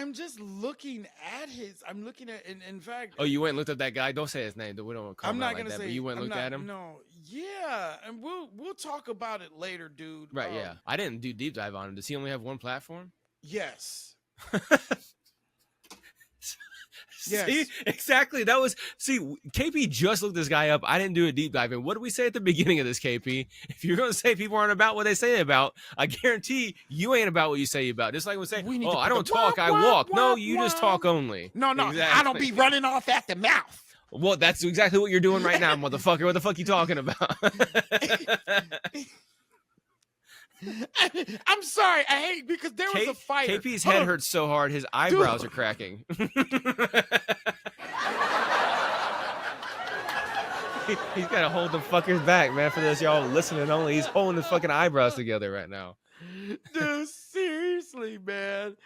I'm just looking at his. I'm looking at, in fact. Oh, you went and looked at that guy? Don't say his name. We don't call I'm him not out like gonna that. say. But you went and looked at him? No. Yeah, and we'll talk about it later, dude. Right, yeah. I didn't do deep dive on him. Does he only have one platform? Yes. Yes. See, exactly. KP just looked this guy up. I didn't do a deep dive. And what did we say at the beginning of this, KP? If you're going to say people aren't about what they say about, I guarantee you ain't about what you say about. Just like we say, oh, I don't talk, I walk. No, you just talk only. No, exactly. I don't be running off at the mouth. Well, that's exactly what you're doing right now, motherfucker. What the fuck you talking about? I'm sorry. I hate because there was a fighter. KP's head hurts so hard, his eyebrows are cracking. He's got to hold the fuckers back, man. For those y'all listening only, he's holding his fucking eyebrows together right now. Dude, seriously, man.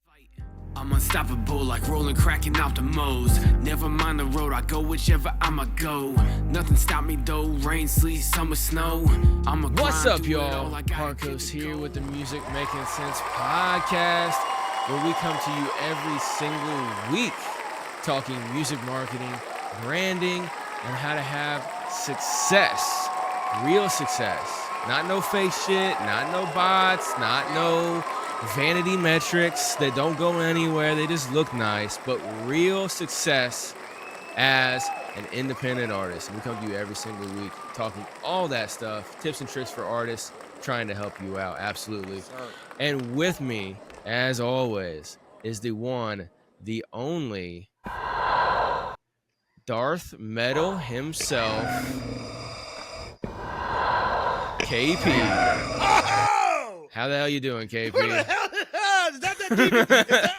I'm unstoppable like rolling, cracking out the mows. Never mind the road, I go whichever I'ma go. Nothing stop me though, rain, sleet, summer, snow. What's up, y'all? Harkos here with the Music Making Sense podcast, where we come to you every single week talking music marketing, branding, and how to have success, real success. Not no fake shit, not no bots, not no vanity metrics that don't go anywhere. They just look nice, but real success as an independent artist. And we come to you every single week talking all that stuff, tips and tricks for artists, trying to help you out. Absolutely. And with me, as always, is the one, the only Darth Metal himself, KP. Oh! How the hell you doing, KP? Where the hell is that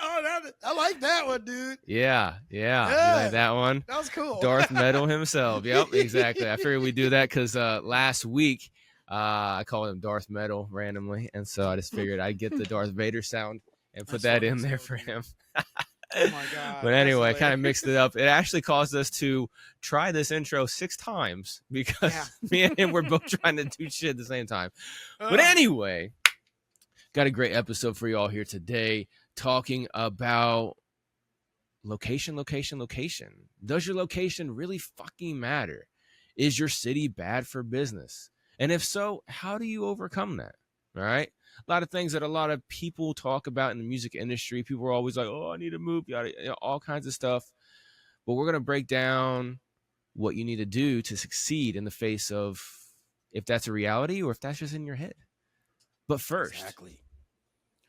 I like that one, dude. Yeah. You like that one? That was cool. Darth Metal himself. Yep, exactly. I figured we'd do that because last week I called him Darth Metal randomly, and so I just figured I'd get the Darth Vader sound and put that in there for him. Oh my god! But anyway, I kind of mixed it up. It actually caused us to try this intro 6 times because me and him were both trying to do shit at the same time. But anyway, got a great episode for you all here today, talking about location. Does your location really fucking matter? Is your city bad for business? And if so, how do you overcome that? All right. A lot of things that a lot of people talk about in the music industry. People are always like, oh, I need to move, all kinds of stuff. But we're going to break down what you need to do to succeed in the face of if that's a reality or if that's just in your head. But first,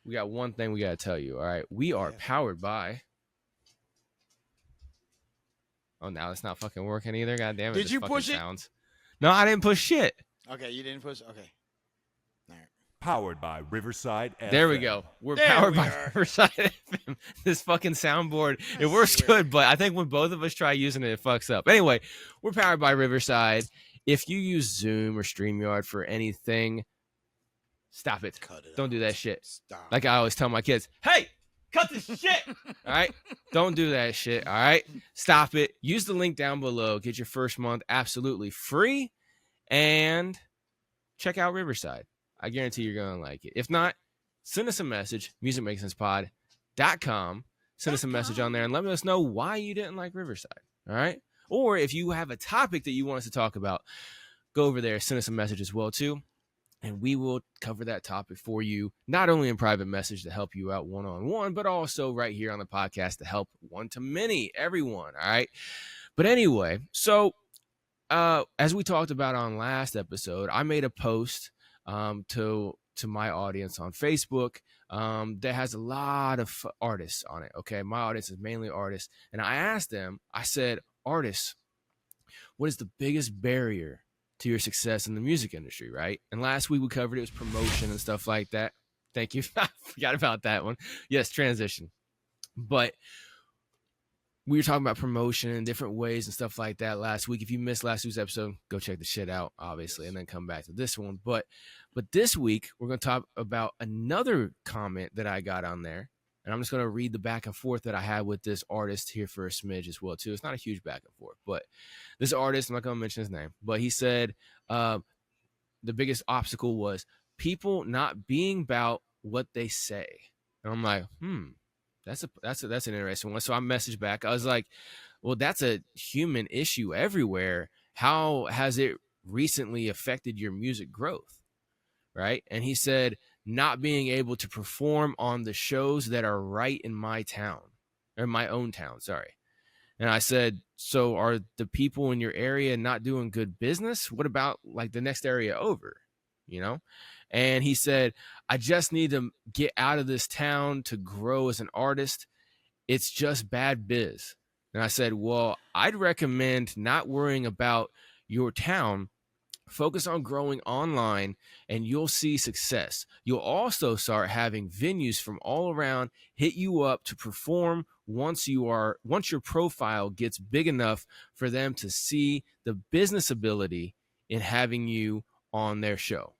we got one thing we got to tell you. All right. We are powered by. Oh, now it's not fucking working either. God damn it. Did you push it? No, I didn't push shit. Okay, you didn't push. Okay. All right. Powered by Riverside FM. There we go. We're powered by Riverside FM. This fucking soundboard, it works good, but I think when both of us try using it, it fucks up. Anyway, we're powered by Riverside. If you use Zoom or StreamYard for anything, stop it. Don't do that shit. Stop. Like I always tell my kids, hey, cut this shit. All right? Don't do that shit. All right? Stop it. Use the link down below. Get your first month absolutely free. And check out Riverside. I guarantee you're going to like it. If not, send us a message, musicmakesensepod.com. Send us a message on there and let us know why you didn't like Riverside. All right? Or if you have a topic that you want us to talk about, go over there, send us a message as well, too. And we will cover that topic for you, not only in private message to help you out one-on-one, but also right here on the podcast to help one-to-many, everyone, all right? But anyway, so as we talked about on last episode, I made a post to my audience on Facebook that has a lot of artists on it, okay? My audience is mainly artists. And I asked them, I said, artists, what is the biggest barrier to your success in the music industry, right? And last week we covered it was promotion and stuff like that. Thank you. I forgot about that one. Yes, transition. But we were talking about promotion in different ways and stuff like that last week. If you missed last week's episode, go check the shit out, obviously, and then come back to this one. But this week, we're going to talk about another comment that I got on there. And I'm just going to read the back and forth that I had with this artist here for a smidge as well, too. It's not a huge back and forth, but this artist, I'm not going to mention his name, but he said the biggest obstacle was people not being about what they say. And I'm like, That's an interesting one. So I messaged back. I was like, well, that's a human issue everywhere. How has it recently affected your music growth? Right. And he said, not being able to perform on the shows that are right in my town, or my own town. Sorry. And I said, so are the people in your area not doing good business? What about like the next area over, you know? And he said, I just need to get out of this town to grow as an artist. It's just bad biz. And I said, well, I'd recommend not worrying about your town. Focus on growing online and you'll see success. You'll also start having venues from all around hit you up to perform once your profile gets big enough for them to see the business ability in having you on their show.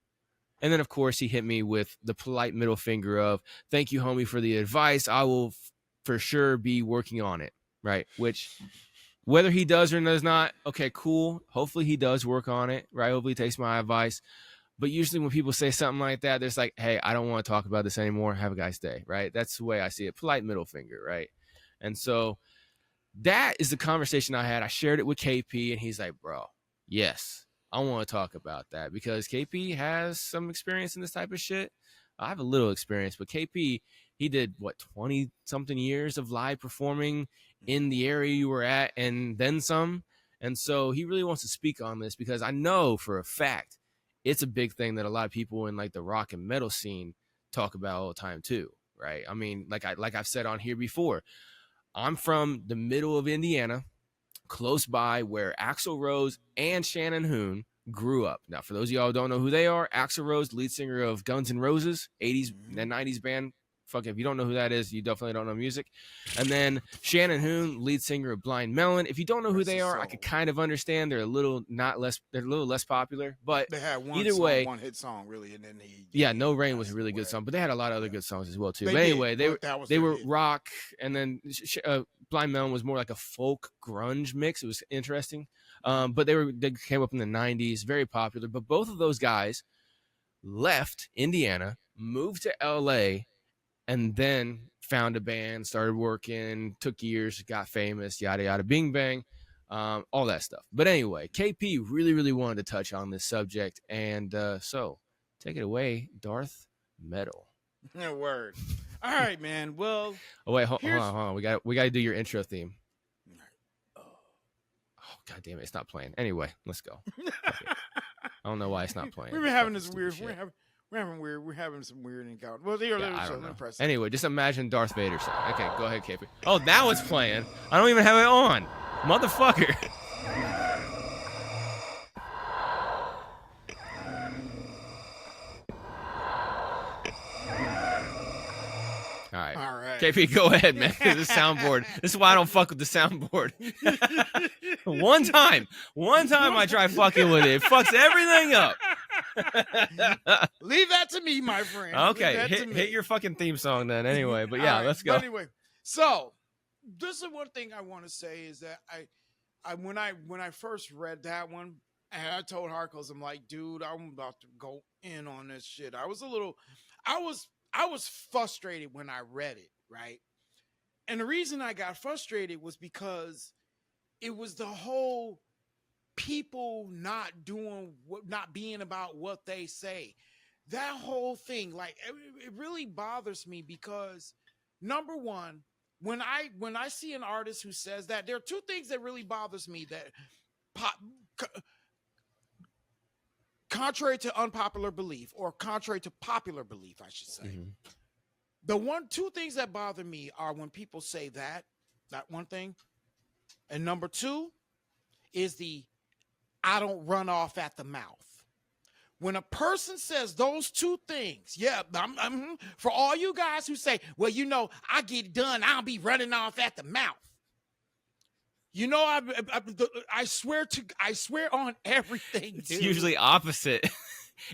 And then, of course, he hit me with the polite middle finger of, thank you, homie, for the advice. I will for sure be working on it, right? Which, whether he does or does not, okay, cool. Hopefully he does work on it, right? Hopefully he takes my advice. But usually when people say something like that, there's like, hey, I don't want to talk about this anymore. Have a nice day, right? That's the way I see it. Polite middle finger, right? And so that is the conversation I had. I shared it with KP, and he's like, bro, yes, I want to talk about that because KP has some experience in this type of shit. I have a little experience, but KP, he did 20 something years of live performing in the area you were at and then some. And so he really wants to speak on this because I know for a fact it's a big thing that a lot of people in like the rock and metal scene talk about all the time too, right? I mean, like I've said on here before, I'm from the middle of Indiana, close by where Axl Rose and Shannon Hoon grew up. Now, for those of y'all who don't know who they are, Axl Rose, lead singer of Guns N' Roses, 80s and 90s band. Fuck, if you don't know who that is, you definitely don't know music. And then Shannon Hoon, lead singer of Blind Melon. If you don't know who they are, I could kind of understand. They're a little less popular, but They had one either song, way, one hit song, really, and then No Rain was a really good song, but they had a lot of other good songs as well too. They But did, anyway, but they were hit. rock, and then Blind Melon was more like a folk grunge mix. It was interesting, but they came up in the 90s, very popular. But both of those guys left Indiana, moved to LA, and then found a band, started working, took years, got famous, yada, yada, bing, bang, all that stuff. But anyway, KP really, really wanted to touch on this subject. And so take it away, Darth Metal. Word. All right, man. Well, oh, wait, hold on. We got to do your intro theme. Oh, God damn it. It's not playing. Anyway, let's go. I don't know why it's not playing. We've been having this weird, we're having some weird encounter. Well, I don't know. Anyway, just imagine Darth Vader song. Okay, go ahead, KP. Oh, now it's playing. I don't even have it on. Motherfucker. All right. KP, go ahead, man. This soundboard. This is why I don't fuck with the soundboard. One time I try fucking with it. It fucks everything up. Leave that to me, my friend. Okay, hit your fucking theme song then. Anyway, but yeah, let's go. But anyway, so this is one thing I want to say is that I when I first read that one, and I told Harkos, I'm like, dude, I'm about to go in on this shit. I was frustrated when I read it, right? And the reason I got frustrated was because it was the whole people not being about what they say. That whole thing, like, it really bothers me because, number one, when I see an artist who says that, there are two things that really bothers me that contrary to unpopular belief, or contrary to popular belief, I should say. Mm-hmm. Two things that bother me are when people say that one thing. And number two is I don't run off at the mouth. When a person says those two things, yeah, I'm for all you guys who say, well, I get it done, I'll be running off at the mouth. I swear on everything. It's dude. Usually opposite.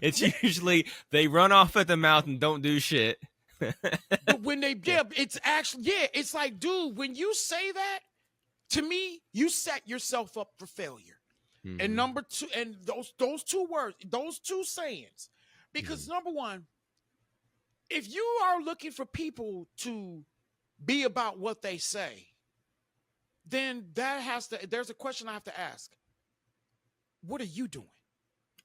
It's usually they run off at the mouth and don't do shit. But when they it's actually, it's like, dude, when you say that, to me, you set yourself up for failure. Mm-hmm. And number two, and those two words, those two sayings, because number one, if you are looking for people to be about what they say, then there's a question I have to ask. What are you doing?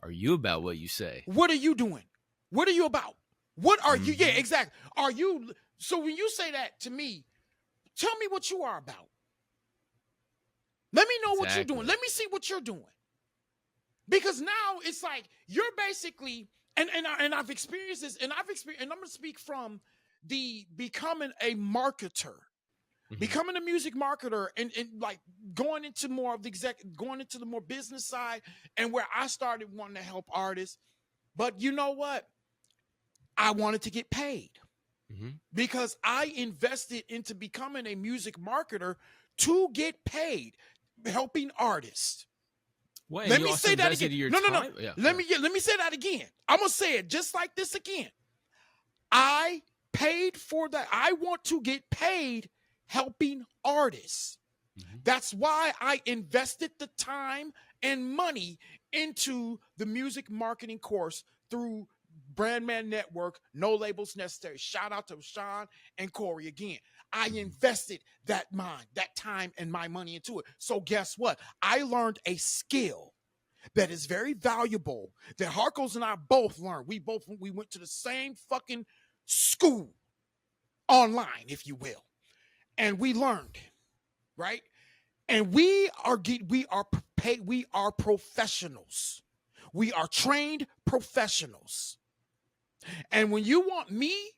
Are you about what you say? What are you doing? What are you about? What are you? Yeah, Mhm. exactly. Are you? So when you say that to me, tell me what you are about. Let me know what you're doing. Exactly. Let me see what you're doing. Because now it's like you're basically, and I've experienced this, and I'm going to speak from the becoming a marketer. Mhm. Becoming a music marketer and like going into more of the going into the more business side, and where I started wanting to help artists. But you know what? I wanted to get paid Mhm. because I invested into becoming a music marketer to get paid, helping artists. Well, and Let you me also say that invested again. your No. time. Yeah. Let me say that again. I'm gonna say it just like this again. I paid for that. I want to get paid helping artists. Mhm. That's why I invested the time and money into the music marketing course through Brandman Network, No Labels Necessary. Shout out to Sean and Corey again. I invested that time and my money into it. So guess what? I learned a skill that is very valuable that Harkos and I both learned. We went to the same fucking school online, if you will. And we learned, right? And we are professionals. We are trained professionals. And when you want me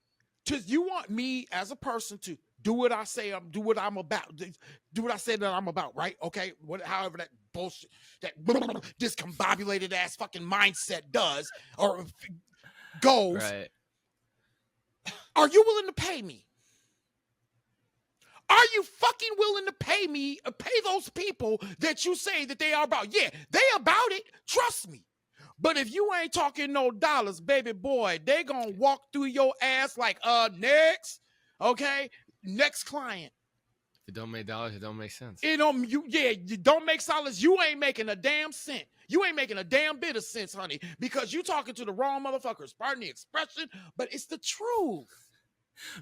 as a person to do what I say, do what I'm about, do what I say that I'm about, right? Okay, however that bullshit, that discombobulated ass fucking mindset does or goes. Right. Are you willing to pay me? Are you fucking willing to pay me, pay those people that you say that they are about? Yeah, they about it. Trust me. But if you ain't talking no dollars, baby boy, they gonna walk through your ass like, next, okay, next client. If it don't make dollars, it don't make sense. You don't make dollars. You ain't making a damn cent. You ain't making a damn bit of sense, honey, because you talking to the wrong motherfuckers. Pardon the expression, but it's the truth.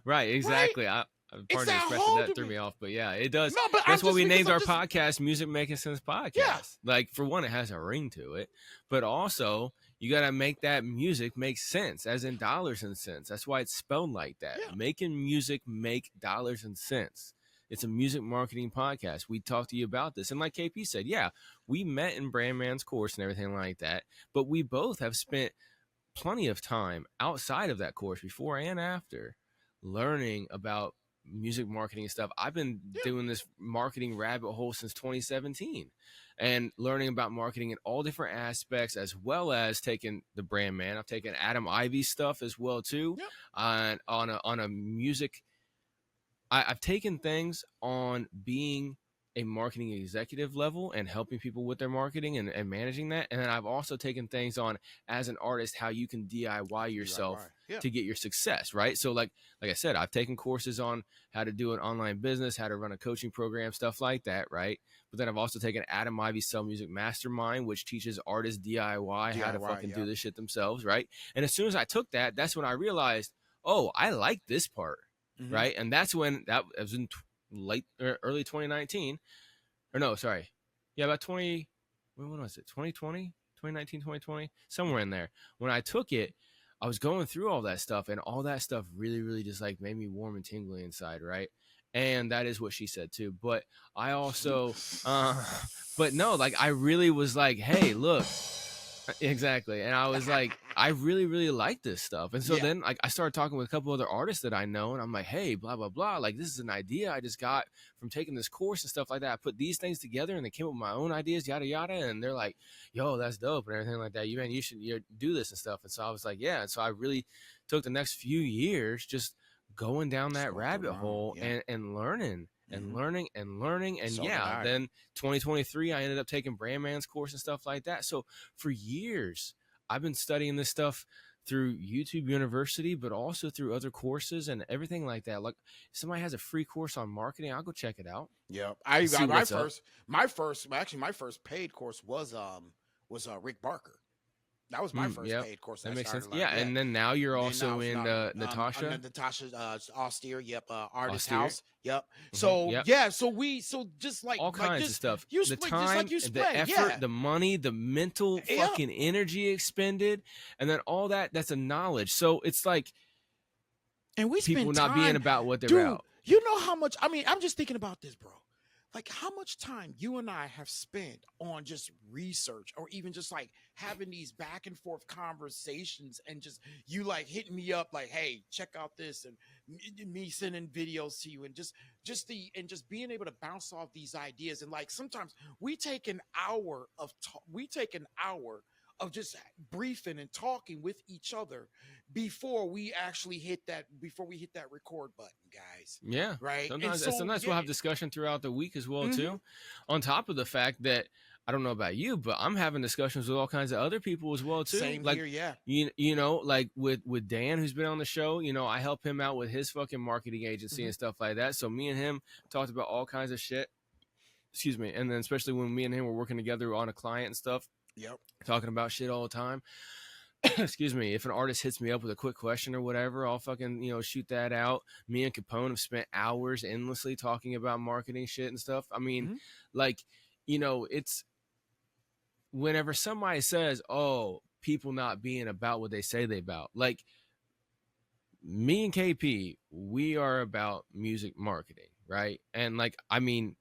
Right, exactly. Right? Part of the expression that threw me off, but yeah, it does. No, but that's what we named our podcast, Music Making Sense Podcast. Yeah. Like, for one, it has a ring to it, but also you got to make that music make sense, as in dollars and cents. That's why it's spelled like that. Yeah. Making music make dollars and cents. It's a music marketing podcast. We talked to you about this. And like KP said, yeah, we met in Brandman's course and everything like that, but we both have spent plenty of time outside of that course, before and after, learning about music marketing and stuff. I've been doing this marketing rabbit hole since 2017 and learning about marketing in all different aspects, as well as taking the Brandman. I've taken Adam Ivy's stuff as well too. On a music, I've taken things on being a marketing executive level and helping people with their marketing and managing that. And then I've also taken things on as an artist, how you can DIY yourself to get your success, right? So like I said, I've taken courses on how to do an online business, how to run a coaching program, stuff like that, right? But then I've also taken Adam Ivy's Sell Music Mastermind, which teaches artists DIY how to fucking do this shit themselves, right? And as soon as I took that, that's when I realized, oh, I like this part. Mm-hmm. Right. And that's when that was in early 2019, or no, sorry. Yeah. About when was it? 2020, 2019, 2020, somewhere in there. When I took it, I was going through all that stuff, and all that stuff really, really just like made me warm and tingly inside. Right. And that is what she said too. But I also, but no, like I really was like, hey, look. Exactly. And I was like, I really, really like this stuff. And so then like I started talking with a couple other artists that I know, and I'm like, hey, blah, blah, blah. Like, this is an idea I just got from taking this course and stuff like that. I put these things together and they came up with my own ideas, yada, yada. And they're like, yo, that's dope and everything like that. You should do this and stuff. And so I was like, yeah. And so I really took the next few years just going down that rabbit hole and learning. And learning. And so then 2023, I ended up taking Brandman's course and stuff like that. So for years, I've been studying this stuff through YouTube University, but also through other courses and everything like that. Like if somebody has a free course on marketing, I'll go check it out. Yeah. My first paid course was Rick Barker. That was my first Yep. paid course. That I makes sense. started learning. Yeah, and then now you're And also now it's in not Natasha. Natasha Austere. Yep. Artist Austere. House. Yep. Mhm, So yep. yeah. So just like All kinds this, of stuff. You The split time, just like you the split. effort, Yeah. the money, the mental Yep. fucking energy expended, and then all that's a knowledge. So it's like And we people spend not being time, about what they're dude. about. You know how much? I mean, I'm just thinking about this, bro. Like how much time you and I have spent on just research, or even just like having these back and forth conversations, and just you like hitting me up like, "Hey, check out this," and me sending videos to you, and just being able to bounce off these ideas. And like sometimes we take an hour of just briefing and talking with each other before we hit that record button, guys. Yeah. Right. Sometimes, And so sometimes we'll have discussion throughout the week as well Mhm. too. On top of the fact that I don't know about you, but I'm having discussions with all kinds of other people as well too. Same like here, yeah. you know, like with Dan, who's been on the show. You know, I help him out with his fucking marketing agency and stuff like that. So me and him talked about all kinds of shit. Excuse me. And then especially when me and him were working together on a client and stuff. Yep. Talking about shit all the time. Excuse me. If an artist hits me up with a quick question or whatever, I'll fucking, shoot that out. Me and Capone have spent hours endlessly talking about marketing shit and stuff. I mean, like, it's whenever somebody says, oh, people not being about what they say they about, like me and KP, we are about music marketing, right? And like, I mean,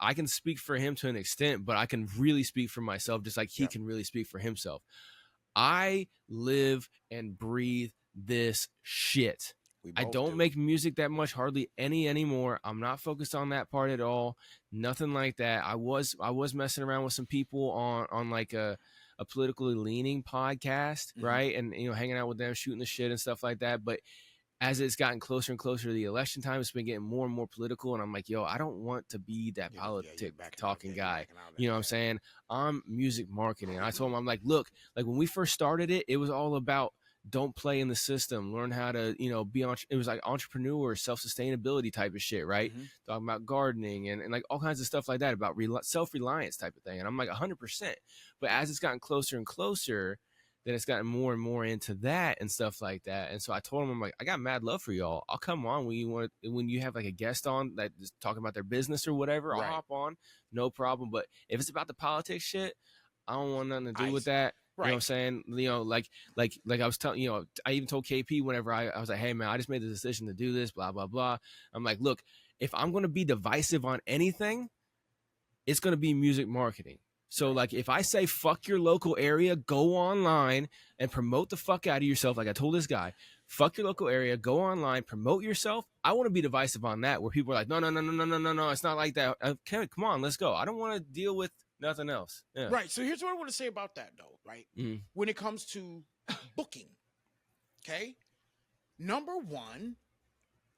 I can speak for him to an extent, but I can really speak for myself, just like he can really speak for himself. I live and breathe this shit. I don't make music that much, hardly any anymore. I'm not focused on that part at all. Nothing like that. I was messing around with some people on like a politically leaning podcast, right? And hanging out with them, shooting the shit and stuff like that. But as it's gotten closer and closer to the election time, it's been getting more and more political. And I'm like, yo, I don't want to be that politic talking guy. You know what I'm saying? I'm music marketing. And I told him, I'm like, look, like when we first started it, it was all about don't play in the system, learn how to, be on. It was like entrepreneur, self-sustainability type of shit, right? Talking about gardening and like all kinds of stuff like that, about self-reliance type of thing. And I'm like 100%. But as it's gotten closer and closer, then it's gotten more and more into that and stuff like that. And so I told him, I'm like, I got mad love for y'all. I'll come on when you have like a guest on that is talking about their business or whatever. I'll hop on, no problem. But if it's about the politics shit, I don't want nothing to do with that. You know what I'm saying? Like I was telling, I even told KP whenever I was like, hey man, I just made the decision to do this, blah, blah, blah. I'm like, look, if I'm going to be divisive on anything, it's going to be music marketing. So like if I say fuck your local area, go online and promote the fuck out of yourself. Like I told this guy, fuck your local area, go online, promote yourself. I want to be divisive on that, where people are like, no, it's not like that. Okay, come on, let's go. I don't want to deal with nothing else. Yeah. Right. So here's what I want to say about that though, right? When it comes to booking, okay? Number one,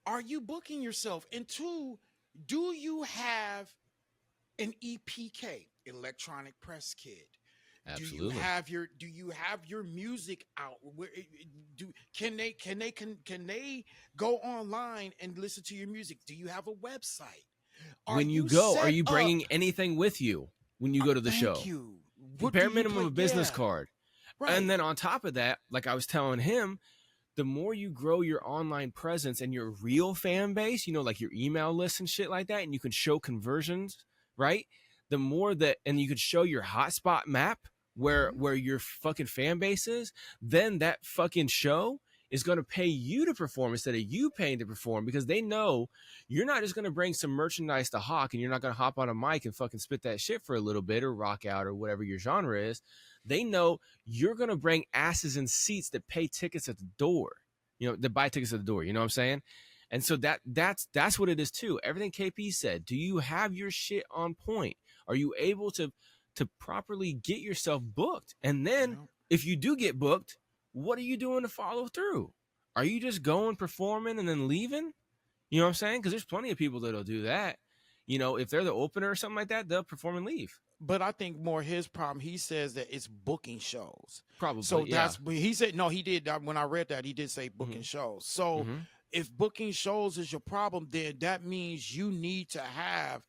are you booking yourself? And two, do you have an EPK, electronic press kit? Absolutely. Do you have your music out? Can they go online and listen to your music? Do you have a website? When you go, are you bringing anything with you when you go to the show? Bare minimum a business card. Right. And then on top of that, like I was telling him, the more you grow your online presence and your real fan base, like your email list and shit like that, and you can show conversions, right? The more that, and you could show your hotspot map where your fucking fan base is, then that fucking show is going to pay you to perform instead of you paying to perform, because they know you're not just going to bring some merchandise to hawk and you're not going to hop on a mic and fucking spit that shit for a little bit or rock out or whatever your genre is. They know you're going to bring asses in seats that pay tickets at the door, that buy tickets at the door. You know what I'm saying? And so that's what it is too. Everything KP said, do you have your shit on point? Are you able to properly get yourself booked? And then if you do get booked, what are you doing to follow through? Are you just going, performing, and then leaving? You know what I'm saying? Because there's plenty of people that'll do that. If they're the opener or something like that, they'll perform and leave. But I think more his problem, he says that it's booking shows. Probably. So he said, no, he did. When I read that, he did say booking shows. So if booking shows is your problem, then that means you need to have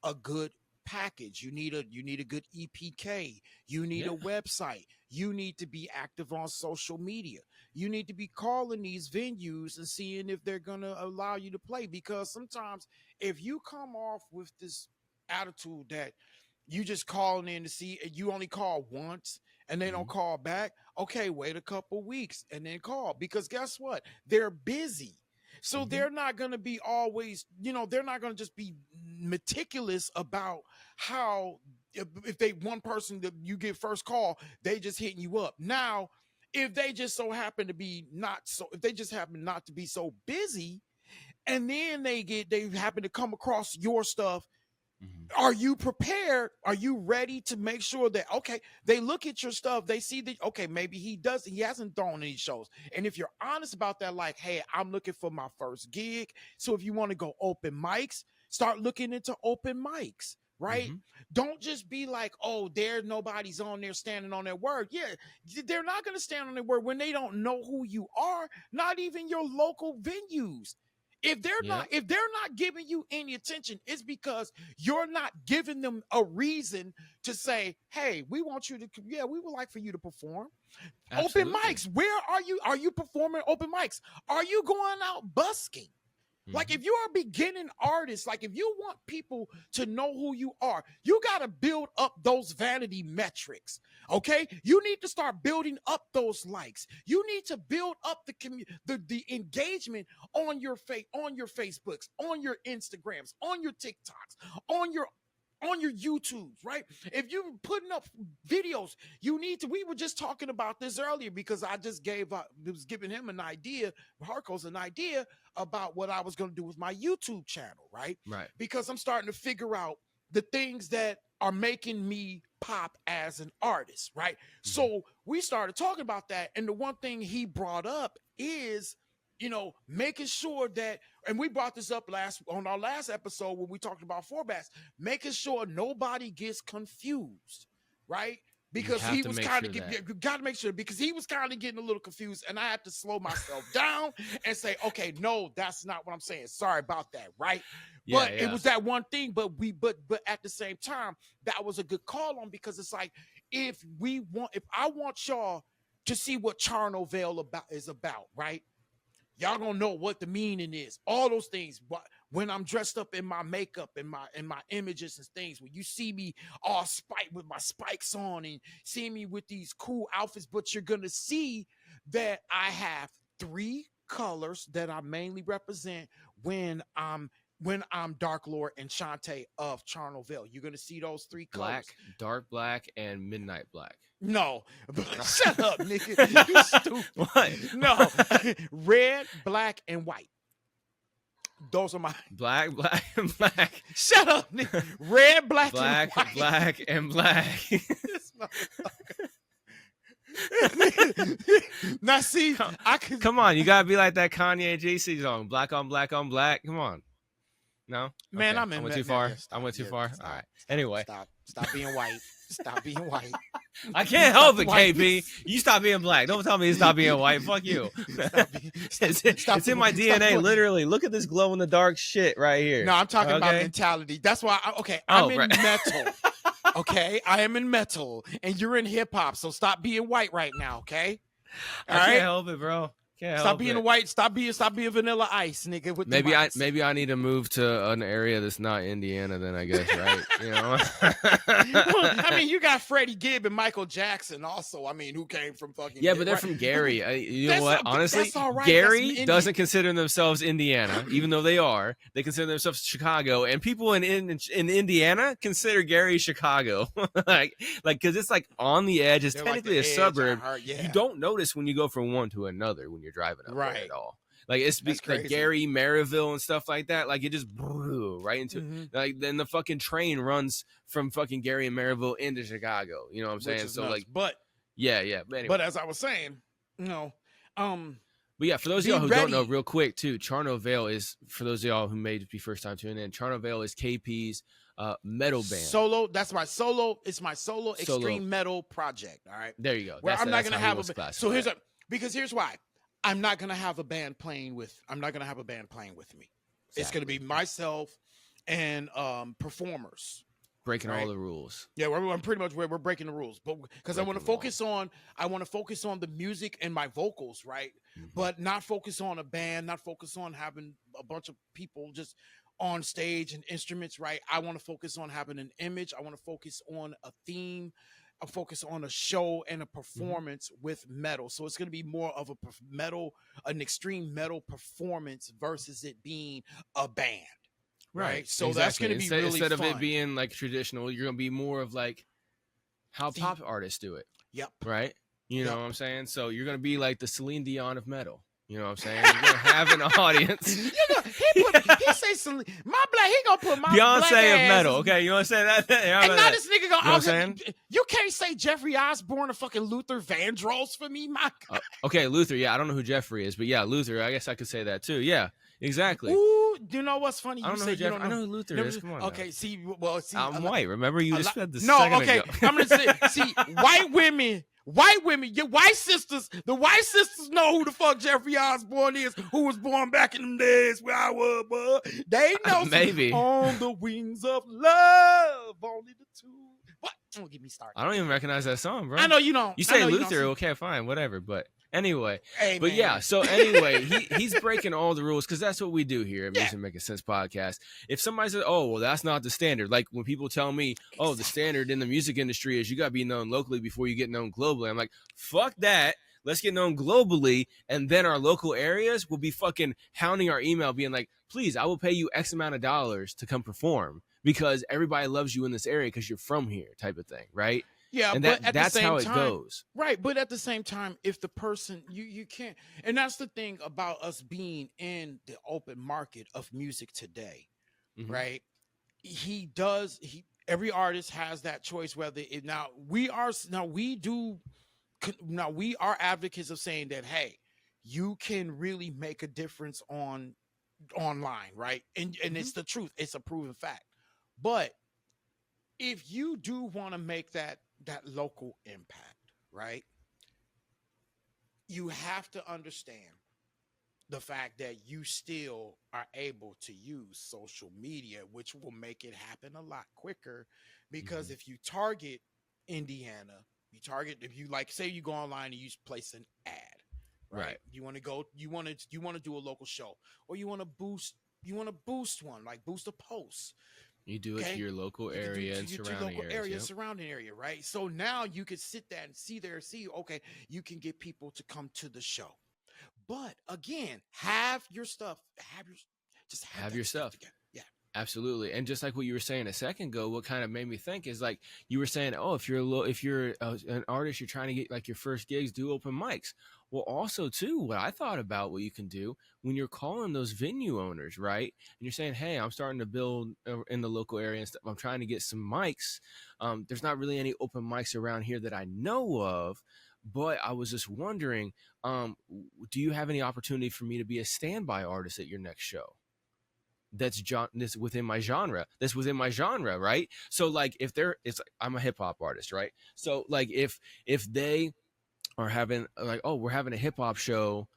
a good package. You need a good EPK. You need a website. You need to be active on social media. You need to be calling these venues and seeing if they're going to allow you to play, because sometimes if you come off with this attitude that you just calling in to see, you only call once and they don't call back, okay, wait a couple weeks and then call, because guess what? They're busy. So they're not going to be always, they're not going to just be meticulous about how, if they one person that you get first call, they just hitting you up. Now, if they just so happen to be if they just happen not to be so busy, and then they happen to come across your stuff, are you prepared? Are you ready to make sure that, okay, they look at your stuff, they see that, okay, maybe he hasn't thrown any shows. And if you're honest about that, like, hey, I'm looking for my first gig. So if you want to go open mics, start looking into open mics, right? Don't just be like, oh, nobody's on there standing on their word. Yeah, they're not going to stand on their word when they don't know who you are, not even your local venues. If they're not giving you any attention, it's because you're not giving them a reason to say, hey, we want you to, we would like for you to perform. Absolutely. Open mics. Where are you? Are you performing open mics? Are you going out busking? Like, if you are a beginning artist, like if you want people to know who you are, you got to build up those vanity metrics. Okay. You need to start building up those likes. You need to build up the engagement on your Facebooks, on your Instagrams, on your TikToks, on your YouTubes, right? If you're putting up videos, we were just talking about this earlier, because I just was giving him Harkos an idea about what I was going to do with my YouTube channel, right? Right. Because I'm starting to figure out the things that are making me pop as an artist, right? So we started talking about that. And the one thing he brought up is, making sure that, and we brought this up on our last episode when we talked about formats, making sure nobody gets confused, right? Because he was kind of got to make sure, because he was kind of getting a little confused, and I had to slow myself down and say, okay, no, that's not what I'm saying. Sorry about that, right? But it was that one thing. But at the same time, that was a good call on, because it's like, if I want y'all to see what Charno Vale is about, right? Y'all gonna know what the meaning is. All those things. But when I'm dressed up in my makeup and my images and things, when you see me all spiked with my spikes on and see me with these cool outfits, but you're gonna see that I have 3 colors that I mainly represent when I'm Dark Lord and Shantae of Charno Vale. You're gonna see those 3 colors: black, dark black, and midnight black. No, shut up, nigga. You stupid. What? No, red, black, and white. Those are my black, and black. Shut up, nigga. Red, black, black, and white. Black, and black. This motherfucker. Now, see, Come on, you gotta be like that Kanye JC song, black on black on black. Come on. No, man, okay. I went too far. I went too far. All right. Anyway, stop being white. Stop being white. I can't help it, KP. You stop being black. Don't tell me to stop being white. Fuck you. It's in my DNA, literally. Look at this glow in the dark shit right here. No, I'm talking about mentality. That's why. I'm in metal. Okay, I am in metal, and you're in hip hop. So stop being white right now. Okay. All right? Can't help it, bro. Stop being white. Stop being Vanilla Ice, nigga. With maybe I need to move to an area that's not Indiana. Then I guess, right? Well, I mean, you got Freddie Gibb and Michael Jackson, also. I mean, who came from fucking but they're from Gary. You know what? Honestly, Gary doesn't consider themselves Indiana, even though they are. They consider themselves Chicago, and people in Indiana consider Gary Chicago, like because it's like on the edge. It's technically a suburb. You don't notice when you go from one to another when you're driving up there at all. Like it's like Gary, Maryville, and stuff like that. Like it just blew right into like then the fucking train runs from fucking Gary and Maryville into Chicago. You know what I'm saying? So nuts. But anyway. But as I was saying, but yeah, for those of y'all who don't know, real quick too, Charno Vale is, for those of y'all who may be first time tuning in, Charno Vale is KP's metal band. Solo. That's my solo. It's my solo extreme metal project. All right. There you go. Where I'm not gonna have a. So here's why. I'm not gonna have a band playing with me. Exactly. It's gonna be myself and performers. breaking Right. all the rules. Yeah, we're pretty much we're breaking the rules, but because I want to Breaking focus on the music and my vocals, right? But not focus on a band, not focus on having a bunch of people just on stage and instruments, right? I want to focus on having an image. I want to focus on a theme. I focus on a show and a performance with metal. So it's going to be more of an extreme metal performance versus it being a band. Right. So that's going to be really instead fun. of it being like traditional, you're going to be more of like how pop artists do it. Yep. Right. You know Yep. what I'm saying? So you're going to be like the Celine Dion of metal. You know what I'm saying? You're going to have an audience. He say Celine, my black. He gonna put my black Beyonce of ass- metal. Okay, you know what I'm saying? And now this nigga You know what I'm saying? You can't say Jeffrey Osborne or fucking Luther Vandross for me, my God. Okay, Luther. Yeah, I don't know who Jeffrey is, but yeah, Luther. I guess I could say that too. Yeah, exactly. Ooh, you know what's funny? I don't know who Jeffrey. I know who Luther is. Come on. Okay, now. see, I'm white. Remember, you just said this. No, second okay. ago. I'm gonna say, see, white women, your white sisters, the white sisters know who the fuck Jeffrey Osborne is, who was born back in them days where I was, bud. They know. Maybe. On the wings of love, only the two. What? Don't get me started. I don't even recognize that song, bro. I know you don't. You I say know you Luther, don't. okay, fine, whatever. But anyway, Hey, but man. yeah. So anyway, he's breaking all the rules because that's what we do here at Yeah. Music Making Sense podcast. If somebody says, "Oh, well, that's not the standard," like when people tell me, "Oh, the standard in the music industry is you got to be known locally before you get known globally," I'm like, "Fuck that." Let's get known globally, and then our local areas will be fucking hounding our email, being like, "Please, I will pay you X amount of dollars to come perform because everybody loves you in this area because you're from here," type of thing, right? Yeah, And but at that's the same how it time, goes. right? But at the same time, if the person you can't, and that's the thing about us being in the open market of music today, Mhm. right? Every artist has that choice whether it now we are advocates of saying that, hey, you can really make a difference online, right? And it's the truth. It's a proven fact. But if you do want to make that local impact, right? You have to understand the fact that you still are able to use social media, which will make it happen a lot quicker. Because if you target Indiana, if you like, say you go online and you place an ad, right? You want to do a local show, or you want to boost one, like boost a post. You do it to your local area and surrounding area, right? So now you can sit there and see, okay, you can get people to come to the show. But again, have your stuff together. Yeah. Absolutely. And just like what you were saying a second ago, what kind of made me think is like you were saying, oh, if you're an artist, you're trying to get like your first gigs, do open mics. Well, also too, what I thought about what you can do when you're calling those venue owners, right? And you're saying, hey, I'm starting to build in the local area and stuff. I'm trying to get some mics. There's not really any open mics around here that I know of. But I was just wondering, do you have any opportunity for me to be a standby artist at your next show? That's within my genre. That's within my genre, right? So like I'm a hip hop artist, right? So like if they are having like, oh, we're having a hip hop show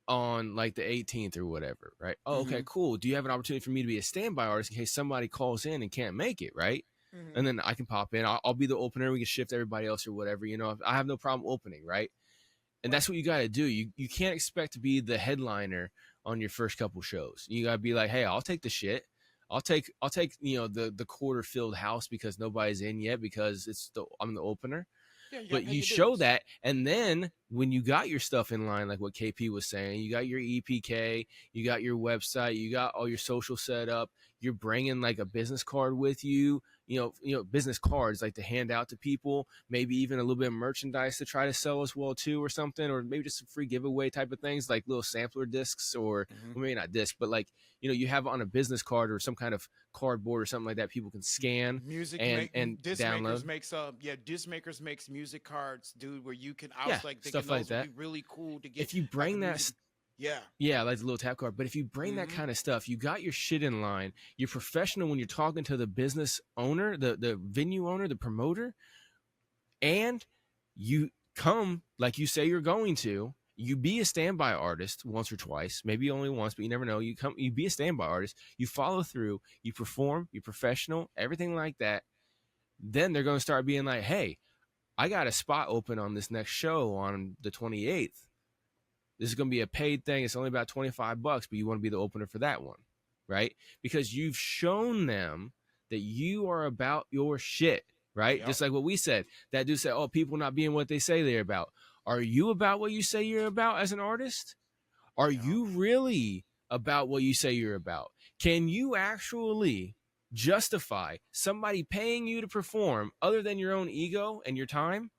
on like the 18th or whatever, right? Oh, okay, cool. Do you have an opportunity for me to be a standby artist in case somebody calls in and can't make it, right? And then I can pop in. I'll be the opener. We can shift everybody else or whatever. You know, I have no problem opening, right? And that's what you got to do. You can't expect to be the headliner on your first couple shows. You got to be like, hey, I'll take the shit. I'll take the quarter filled house because nobody's in yet because I'm the opener. Yeah, but you show that, and then when you got your stuff in line, like what KP was saying, you got your EPK, you got your website, you got all your social set up, you're bringing like a business card with you, you know, business cards like to hand out to people, maybe even a little bit of merchandise to try to sell as well too, or something, or maybe just some free giveaway type of things, like little sampler discs, or well, maybe not disc, but like, you know, you have on a business card or some kind of cardboard or something like that people can scan and download. Disc makers makes music cards, dude, where you can stuff like that. Would be really cool to get. If you bring that like the little tap card, but if you bring that kind of stuff, you got your shit in line, you're professional when you're talking to the business owner, the venue owner, the promoter, and you come like you say you're going to, You be a standby artist once or twice, maybe only once, but you never know. You be a standby artist, you follow through, you perform, you're professional, everything like that. Then they're going to start being like, hey, I got a spot open on this next show on the 28th. This is going to be a paid thing. It's only about $25, but you want to be the opener for that one, right? Because you've shown them that you are about your shit, right? Yep. Just like what we said. That dude said, oh, people not being what they say they're about. Are you about what you say you're about as an artist? Are you really about what you say you're about? Can you actually justify somebody paying you to perform other than your own ego and your time?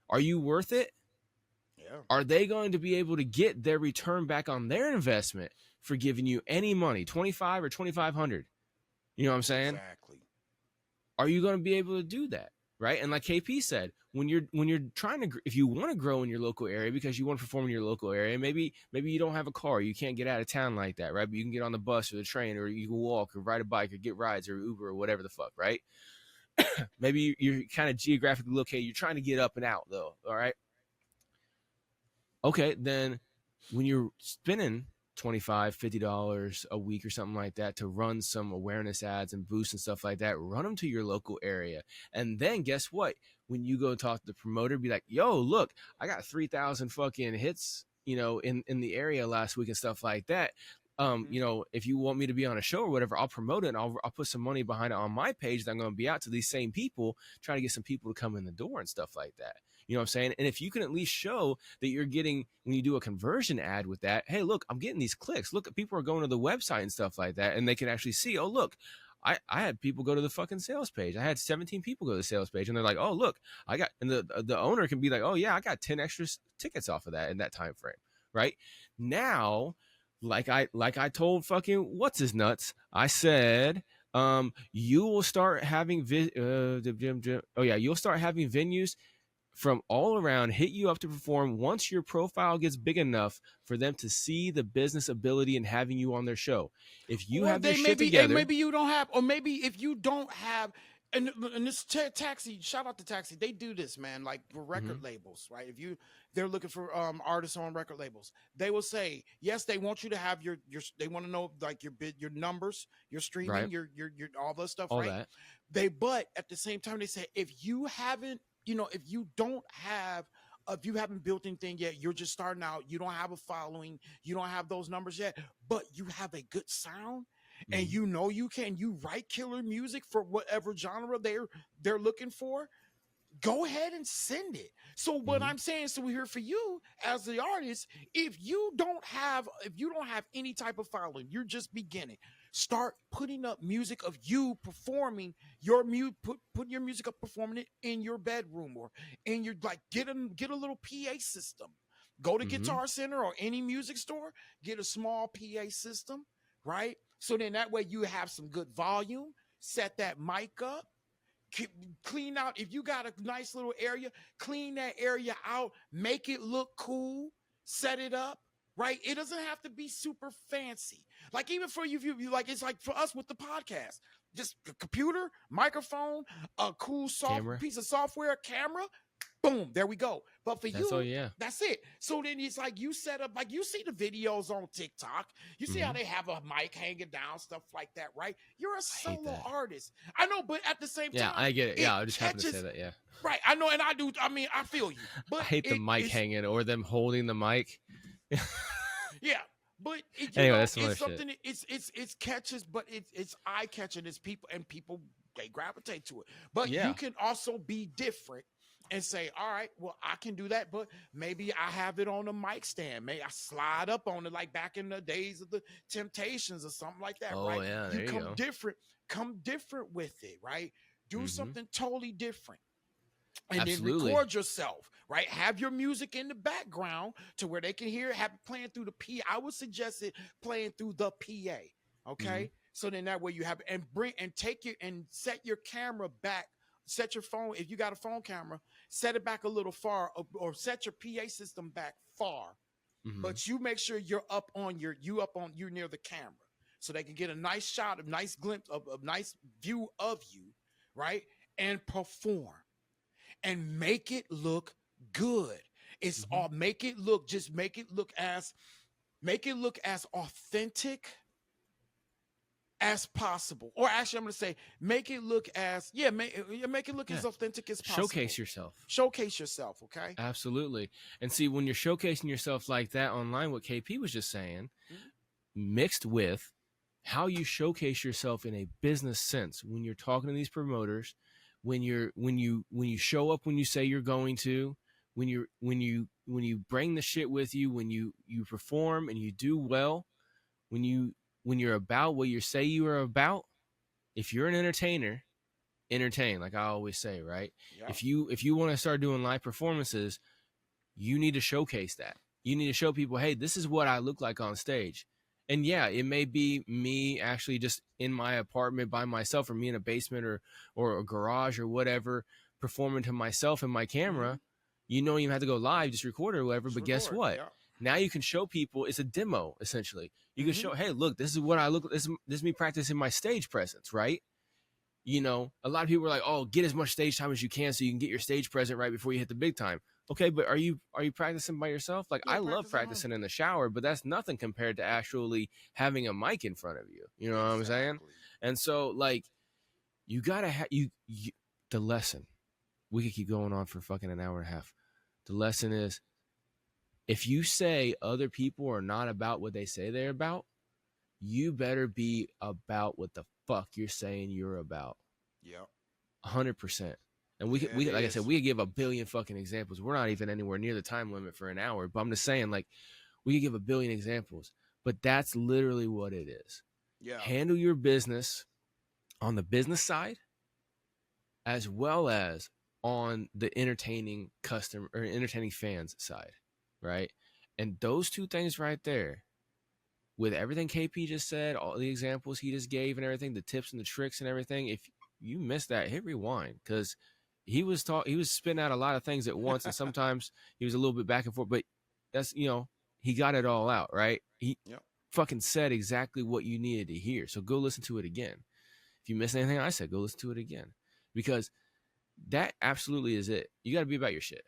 Are you worth it? Yeah. Are they going to be able to get their return back on their investment for giving you any money, 25 or 2,500? You know what I'm saying? Exactly. Are you going to be able to do that? Right. And like KP said, when you're trying to, if you want to grow in your local area because you want to perform in your local area, maybe you don't have a car, you can't get out of town like that, right? But you can get on the bus or the train, or you can walk or ride a bike or get rides or Uber or whatever the fuck, right? Maybe you're kind of geographically located. You're trying to get up and out though. All right. Okay. Then when you're spending $25, $50 a week or something like that to run some awareness ads and boosts and stuff like that, run them to your local area. And then guess what? When you go talk to the promoter, be like, yo, look, I got 3,000 fucking hits, in the area last week and stuff like that. If you want me to be on a show or whatever, I'll promote it and I'll put some money behind it on my page that I'm going to be out to these same people, trying to get some people to come in the door and stuff like that. You know what I'm saying? And if you can at least show that you're getting, when you do a conversion ad with that, hey, look, I'm getting these clicks. Look, people are going to the website and stuff like that. And they can actually see, oh, look, I had people go to the fucking sales page. I had 17 people go to the sales page. And they're like, oh, look, and the owner can be like, oh, yeah, I got 10 extra tickets off of that in that time frame. Right now, like I told fucking what's his nuts, I said, you will start having you'll start having venues from all around hit you up to perform once your profile gets big enough for them to see the business ability in having you on their show. If you have this shit together, maybe you don't have, or maybe if you don't have, and this Taxi, shout out to Taxi, they do this, man, like for record labels, right? If they're looking for artists on record labels, they will say, yes, they want you to have your they want to know like your numbers, your streaming, right, your all the stuff, all right? that. But at the same time, they say if you haven't, if you don't have, if you haven't built anything yet, you're just starting out, you don't have a following, you don't have those numbers yet, but you have a good sound, and you write killer music for whatever genre they're looking for, go ahead and send it. So what I'm saying, so we're here for you as the artist. If you don't have any type of following, you're just beginning, start putting up music of you performing your put your music up, performing it in your bedroom or in your, like, get a little PA system. Go to Guitar Center or any music store, get a small PA system, right? So then that way you have some good volume, set that mic up, clean out. If you got a nice little area, clean that area out, make it look cool, set it up, right? It doesn't have to be super fancy. Like even for you, like it's like for us with the podcast, just a computer, microphone, a cool piece of software, camera, boom, there we go. But for that's it. So then it's like you set up, like you see the videos on TikTok. You see how they have a mic hanging down, stuff like that, right? You're a solo artist. I know, but at the same time, I get it. Yeah, I just happened to say that. Yeah, right. I know, and I do. I mean, I feel you. But I hate the mic hanging or them holding the mic. Yeah. But anyway, that's it's something. It's catches, but it's eye catching. It's people, and people, they gravitate to it. But you can also be different and say, all right, well, I can do that, but maybe I have it on a mic stand. Maybe I slide up on it like back in the days of the Temptations or something like that, right? Yeah, there you go. Come different with it, right? Do something totally different. And Absolutely. Then record yourself, right? Have your music in the background to where they can hear it, have it playing through the PA. I would suggest it playing through the PA, okay? So then that way you have, and set your camera back. Set your phone, if you got a phone camera, set it back a little far, or set your PA system back far. But you make sure you're near the camera, so they can get a nice shot, a nice glimpse of a nice view of you, right? And perform and make it look good. It's Mhm. all just make it look as authentic as possible. Or actually, I'm going to say, make it look as make it look Yeah. as authentic as possible. Showcase yourself. Showcase yourself, okay? Absolutely. And see, when you're showcasing yourself like that online, what KP was just saying, Mhm. mixed with how you showcase yourself in a business sense when you're talking to these promoters, when you show up when you say you're going to, when you bring the shit with you, when you perform and you do well, when you're about what you say you are about. If you're an entertainer, entertain, like I always say, right? Yeah. If you want to start doing live performances, you need to showcase that. You need to show people, hey, this is what I look like on stage. And yeah, it may be me actually just in my apartment by myself, or me in a basement or a garage or whatever, performing to myself in my camera. Mhm. You don't even have to go live, just record it or whatever. Just But guess record. what? Yeah. Now you can show people, it's a demo essentially. You can Mhm. show, hey, look, this is what I look. This is me practicing my stage presence, right? A lot of people are like, oh, get as much stage time as you can so you can get your stage present right before you hit the big time. Okay, but are you practicing by yourself? Like, Yeah, I love practice at home. practicing in the shower, but that's nothing compared to actually having a mic in front of you. You know what I'm saying? Exactly. And so, like, you gotta have the lesson. We could keep going on for fucking an hour and a half. The lesson is, if you say other people are not about what they say they're about, you better be about what the fuck you're saying you're about. Yeah. 100%. And Yeah, we it like I said, is. we could give a billion fucking examples. We're not even anywhere near the time limit for an hour, but I'm just saying, like, we could give a billion examples, but that's literally what it is. Yeah. Handle your business on the business side as well as on the entertaining customer or entertaining fans side, right? And those two things right there, with everything KP just said, all the examples he just gave and everything, the tips and the tricks and everything, if you missed that, hit rewind, because he was spitting out a lot of things at once, and sometimes he was a little bit back and forth, but that's he got it all out, right? He Yep. fucking said exactly what you needed to hear. So go listen to it again. If you missed anything I said, go listen to it again, because that absolutely is it. You got to be about your shit.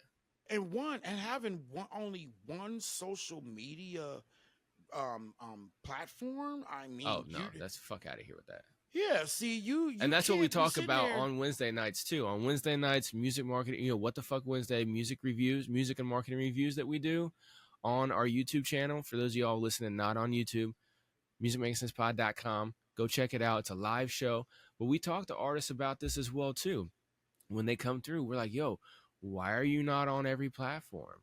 And having only one social media platform. I mean, Oh no, that's fuck out of here with that. Yeah, see, you and that's what we can't be talk sitting about there- on Wednesday nights too. On Wednesday nights, music marketing, what the fuck Wednesday music reviews, music and marketing reviews that we do on our YouTube channel. For those of y'all listening not on YouTube, musicmakingssensepod.com. Go check it out. It's a live show. But we talk to artists about this as well too. When they come through, we're like, yo, why are you not on every platform?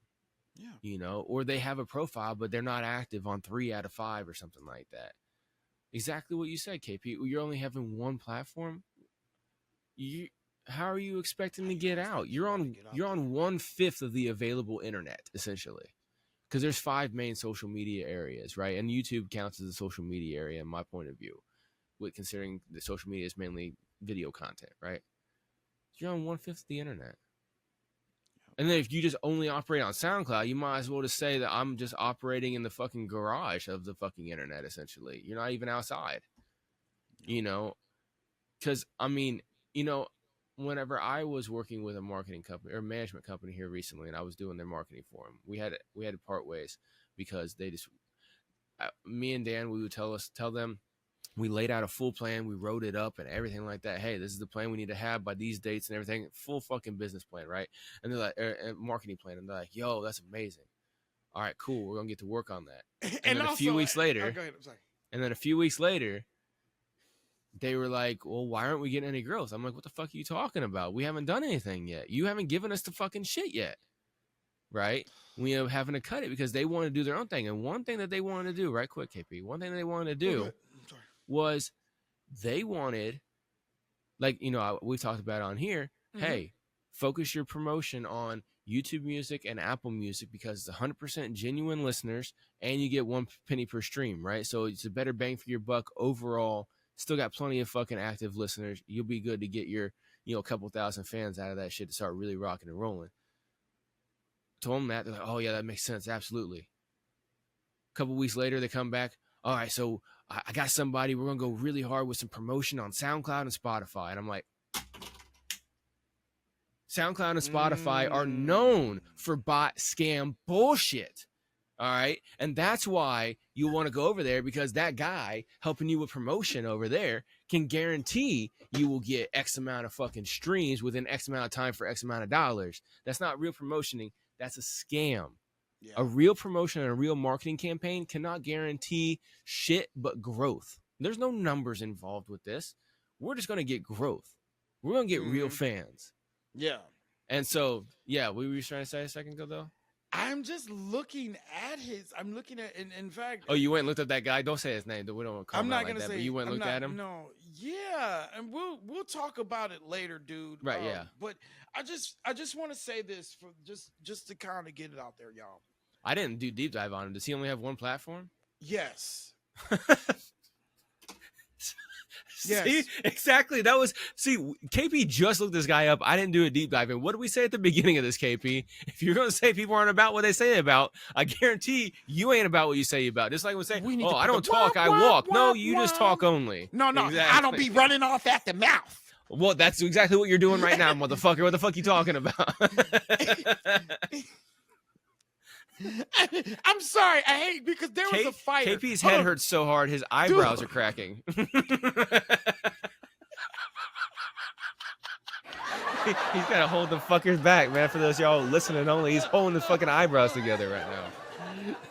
Yeah. Or they have a profile, but they're not active on 3 out of 5 or something like that. Exactly what you said, KP. You're only having one platform. How are you expecting to get out? You're on 1/5 of the available internet, essentially, because there's 5 main social media areas, right? And YouTube counts as a social media area, in my point of view, with considering that social media is mainly video content, right? You're on 1/5 of the internet. And then if you just only operate on SoundCloud, you might as well just say that I'm just operating in the fucking garage of the fucking internet, essentially. You're not even outside, because, I mean, whenever I was working with a marketing company or management company here recently, and I was doing their marketing for them, we had to part ways because they just, me and Dan, we would tell them, we laid out a full plan. We wrote it up and everything like that. Hey, this is the plan we need to have by these dates and everything. Full fucking business plan, right? And they're like, marketing plan. And they're like, yo, that's amazing. All right, cool. We're going to get to work on that. And then a few weeks later, go ahead, I'm sorry. And then a few weeks later, they were like, well, why aren't we getting any growth? I'm like, what the fuck are you talking about? We haven't done anything yet. You haven't given us the fucking shit yet. Right? We are having to cut it because they want to do their own thing. And one thing that they wanted to do, right quick, KP, one thing that they wanted to do was they wanted, like, we've talked about it on here, hey, focus your promotion on YouTube Music and Apple Music because it's 100% genuine listeners and you get 1 penny per stream, right? So it's a better bang for your buck overall. Still got plenty of fucking active listeners. You'll be good to get your, a couple thousand fans out of that shit to start really rocking and rolling. Told them that. They're like, oh, yeah, that makes sense. Absolutely. A couple weeks later, they come back. All right, so I got somebody. We're going to go really hard with some promotion on SoundCloud and Spotify. And I'm like, SoundCloud and Spotify are known for bot scam bullshit. All right. And that's why you want to go over there, because that guy helping you with promotion over there can guarantee you will get X amount of fucking streams within X amount of time for X amount of dollars. That's not real promotioning. That's a scam. Yeah. A real promotion and a real marketing campaign cannot guarantee shit but growth. There's no numbers involved with this. We're just going to get growth. We're going to get real fans. Yeah. And so, yeah, what were you trying to say a second ago, though? I'm just looking at I'm looking at, in fact. Oh, you went and looked at that guy? Don't say his name. We don't call him I'm not like gonna that, say. But you went and looked at him? No. Yeah. And we'll talk about it later, dude. Right, yeah. But I just want to say this for just to kind of get it out there, y'all. I didn't do deep dive on him. Does he only have one platform? Yes. Yes. See, exactly. KP just looked this guy up. I didn't do a deep dive. And what did we say at the beginning of this, KP? If you're going to say people aren't about what they say about, I guarantee you ain't about what you say about. Just like we say, oh, I don't talk, I walk. No, you just talk only. No, exactly. I don't be running off at the mouth. Well, that's exactly what you're doing right now, motherfucker. What the fuck you talking about? I'm sorry. I hate because there was a fighter. KP's head hurts so hard, his eyebrows are cracking. He's got to hold the fuckers back, man. For those y'all listening only, he's holding his fucking eyebrows together right now.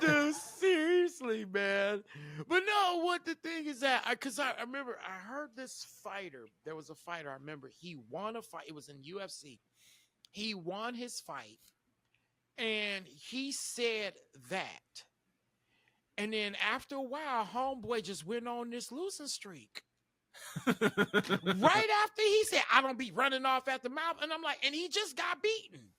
Dude, seriously, man. But no, what the thing is that, because I remember I heard this fighter. There was a fighter. I remember he won a fight. It was in UFC. He won his fight. And he said that. And then after a while, homeboy just went on this losing streak. Right after he said, I don't be running off at the mouth. And I'm like, and he just got beaten.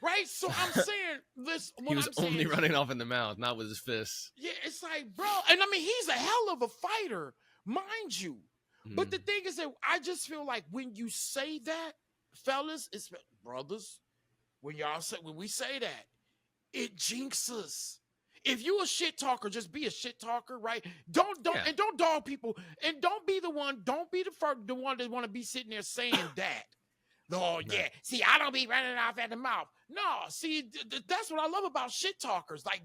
Right? So I'm saying this. He was only running off in the mouth, not with his fists. Yeah, it's like, bro. And I mean, he's a hell of a fighter, mind you. But the thing is that I just feel like when you say that, fellas, it's brothers. When we say that, it jinxes. If you a shit talker, just be a shit talker, right? Don't dog people, and don't be the one that want to be sitting there saying that. Oh yeah, see, I don't be running off at the mouth. No, see, that's what I love about shit talkers. Like,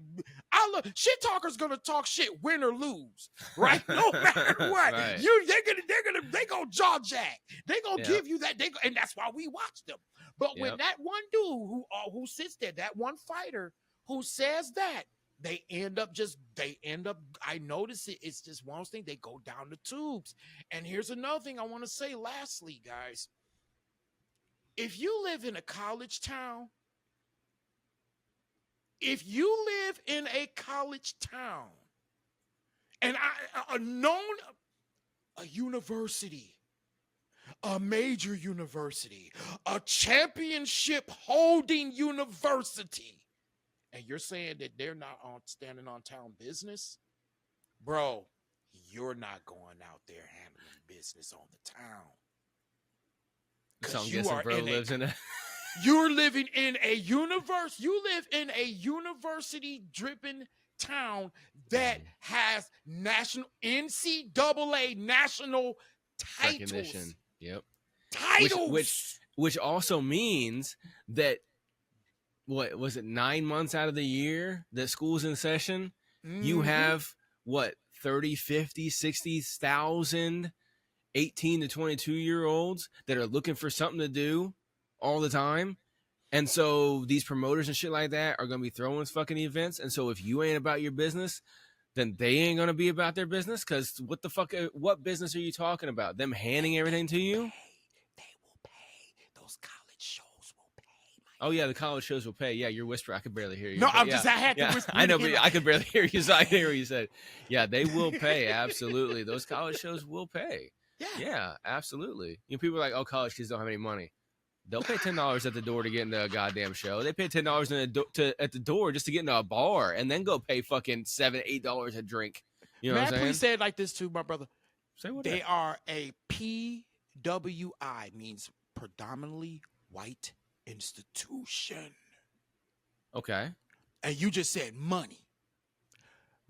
shit talkers gonna talk shit, win or lose, right? No matter what, right. they gonna jaw jack. They gonna give you that. And that's why we watch them. But when that one dude who sits there, that one fighter who says that, they end up. I notice it. It's just one thing. They go down the tubes. And here's another thing I want to say. Lastly, guys, if you live in a college town, and a university, a major university, a championship holding university, and you're saying that they're not standing on town business, bro, you're not going out there handling business on the town. So I'm guessing bro lives in a... You're living in a universe. You live in a university-driven town that has national NCAA national titles. Recognition. Yep. Titles. Which also means that, what was it, 9 months out of the year that school's in session, you have, 30, 50, 60,000 18 to 22-year-olds that are looking for something to do all the time. And so these promoters and shit like that are going to be throwing fucking events. And so if you ain't about your business, then they ain't going to be about their business. Because what business are you talking about? Them handing everything to you? They will pay. Those college shows will pay. Oh, yeah, the college shows will pay. Yeah, you're whispering. I could barely hear you. No, I had to whisper. I know, but I could barely hear you. So I hear what you said. Yeah, they will pay. Absolutely. Those college shows will pay. Yeah, absolutely. People are like, oh, college kids don't have any money. They'll pay $10 at the door to get into a goddamn show. They pay $10 at the door just to get into a bar, and then go pay fucking $7, $8 a drink. You know what I'm saying? Please say it like this too, my brother. Say what? They are a PWI, means predominantly white institution. Okay. And you just said money.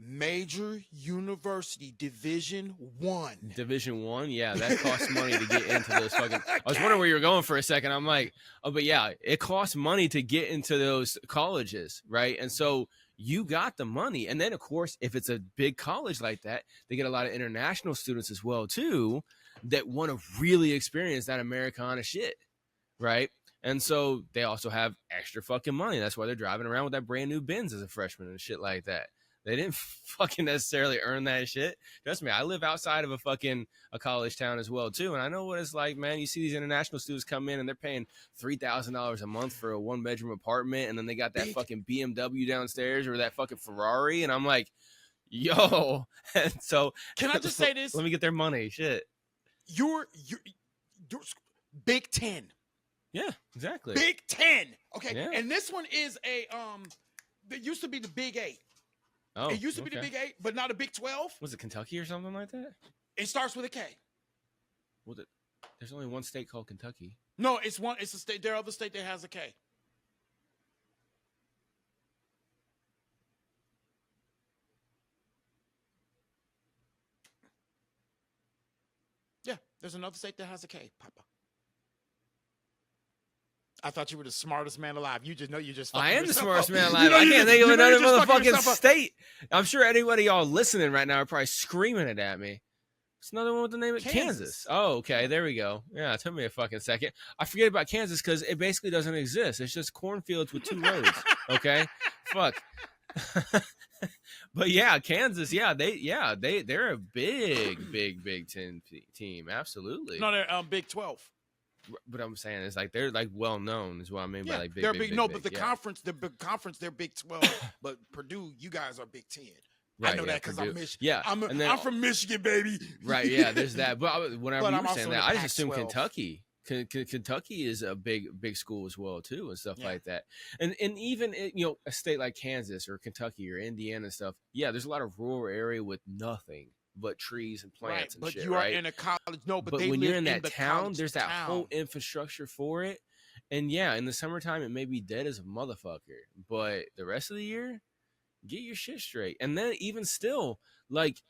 Major University Division 1. Division 1, yeah, that costs money to get into those fucking. I was wondering where you were going for a second. I'm like, oh, but yeah, it costs money to get into those colleges, right? And so you got the money, and then of course, if it's a big college like that, they get a lot of international students as well too that want to really experience that Americana shit, right? And so they also have extra fucking money. That's why they're driving around with that brand new Benz as a freshman and shit like that. They didn't fucking necessarily earn that shit. Trust me, I live outside of a college town as well too, and I know what it's like, man. You see these international students come in and they're paying $3,000 a month for a 1-bedroom apartment, and then they got that fucking BMW downstairs or that fucking Ferrari, and I'm like, yo. And so, can I just say this? Let me get their money. Shit. You're Big Ten. Yeah, exactly. Big Ten. Okay, Yeah. and this one is a there used to be the Big 8. Oh, it used to be the Big 8, but not a Big 12. Was it Kentucky or something like that? It starts with a K. Was it? There's only one state called Kentucky. No, it's one. It's a state. There are other state that has a K. Yeah, there's another state that has a K, Papa. I thought you were the smartest man alive. You just know you just. I am the yourself smartest up. man alive. You know I you can't just- think of you know another you're just fucking motherfucking yourself up. state. I'm sure anybody y'all listening right now are probably screaming it at me. It's another one with the name of Kansas. Oh, okay. There we go. Yeah, it took me a fucking second. I forget about Kansas because it basically doesn't exist. It's just cornfields with 2 roads. Okay? Fuck. But yeah, Kansas, they're a big team. Absolutely. No, they're Big 12. But I'm saying is like they're like well known is what I mean by like big. They're big. No, big, but the yeah. conference, they're Big 12. But Purdue, you guys are Big 10. Right, I know yeah, that because Purdue. I'm Michigan. Yeah, I'm from Michigan, baby. Right, yeah, there's that. But whenever But you I'm were also saying in that, the I just assumed Pac-12. Kentucky. Kentucky is a big school as well too, and stuff Yeah. like that. And even a state like Kansas or Kentucky or Indiana and stuff. Yeah, there's a lot of rural area with nothing but trees and plants Right, and but shit. you are right? in a college. No, but But they when live you're in that the town, college there's that town. whole infrastructure for it. And yeah, in the summertime, it may be dead as a motherfucker, but the rest of the year, get your shit straight. And then even still, like,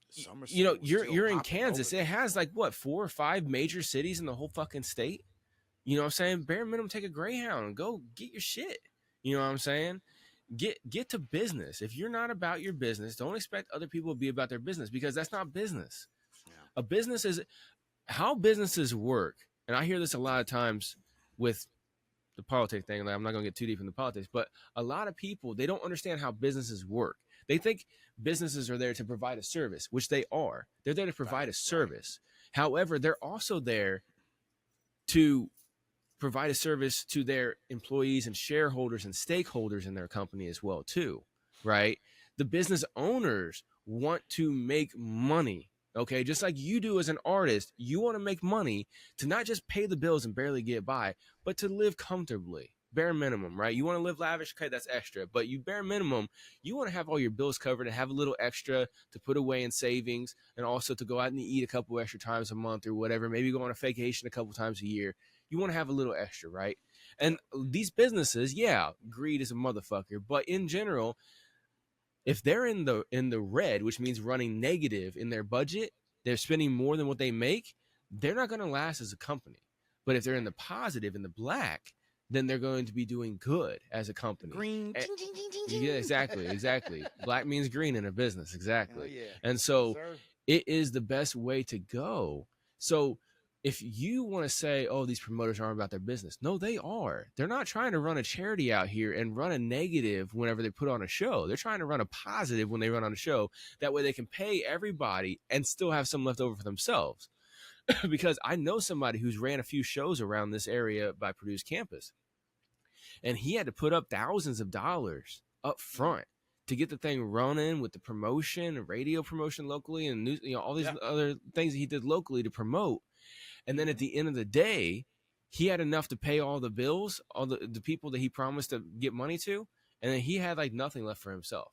Summer you know, school you're still you're in popping Kansas. over It has like what 4 or 5 major cities in the whole fucking state. You know what I'm saying? Bare minimum, take a Greyhound and go get your shit. You know what I'm saying? Get to business. If you're not about your business, don't expect other people to be about their business because that's not business. Yeah. A business is how businesses work. And I hear this a lot of times with the politics thing. Like, I'm not going to get too deep into politics, but a lot of people, they don't understand how businesses work. They think businesses are there to provide a service, which they are. They're there to provide a service. However, they're also there to provide a service to their employees and shareholders and stakeholders in their company as well too, right? The business owners want to make money, okay? Just like you do as an artist, you want to make money to not just pay the bills and barely get by, but to live comfortably, bare minimum, right? You want to live lavish, okay, that's extra, but you bare minimum, you want to have all your bills covered and have a little extra to put away in savings and also to go out and eat a couple extra times a month or whatever, maybe go on a vacation a couple times a year. You want to have a little extra, right? And these businesses, yeah, greed is a motherfucker, but in general, if they're in the red, which means running negative in their budget, they're spending more than what they make, they're not going to last as a company. But if they're in the positive, in the black, then they're going to be doing good as a company. Green. And, Ding, ding, ding, ding, yeah, ding. exactly. Black means green in a business, exactly. Hell yeah. And so Sir. it is the best way to go. So if you want to say, oh, these promoters aren't about their business, no, they are. They're not trying to run a charity out here and run a negative whenever they put on a show. They're trying to run a positive when they run on a show. That way they can pay everybody and still have some left over for themselves. Because I know somebody who's ran a few shows around this area by Purdue's campus, and he had to put up thousands of dollars up front to get the thing running with the promotion and radio promotion locally and news, all these other things that he did locally to promote. And then at the end of the day, he had enough to pay all the bills, all the people that he promised to get money to, and then he had like nothing left for himself.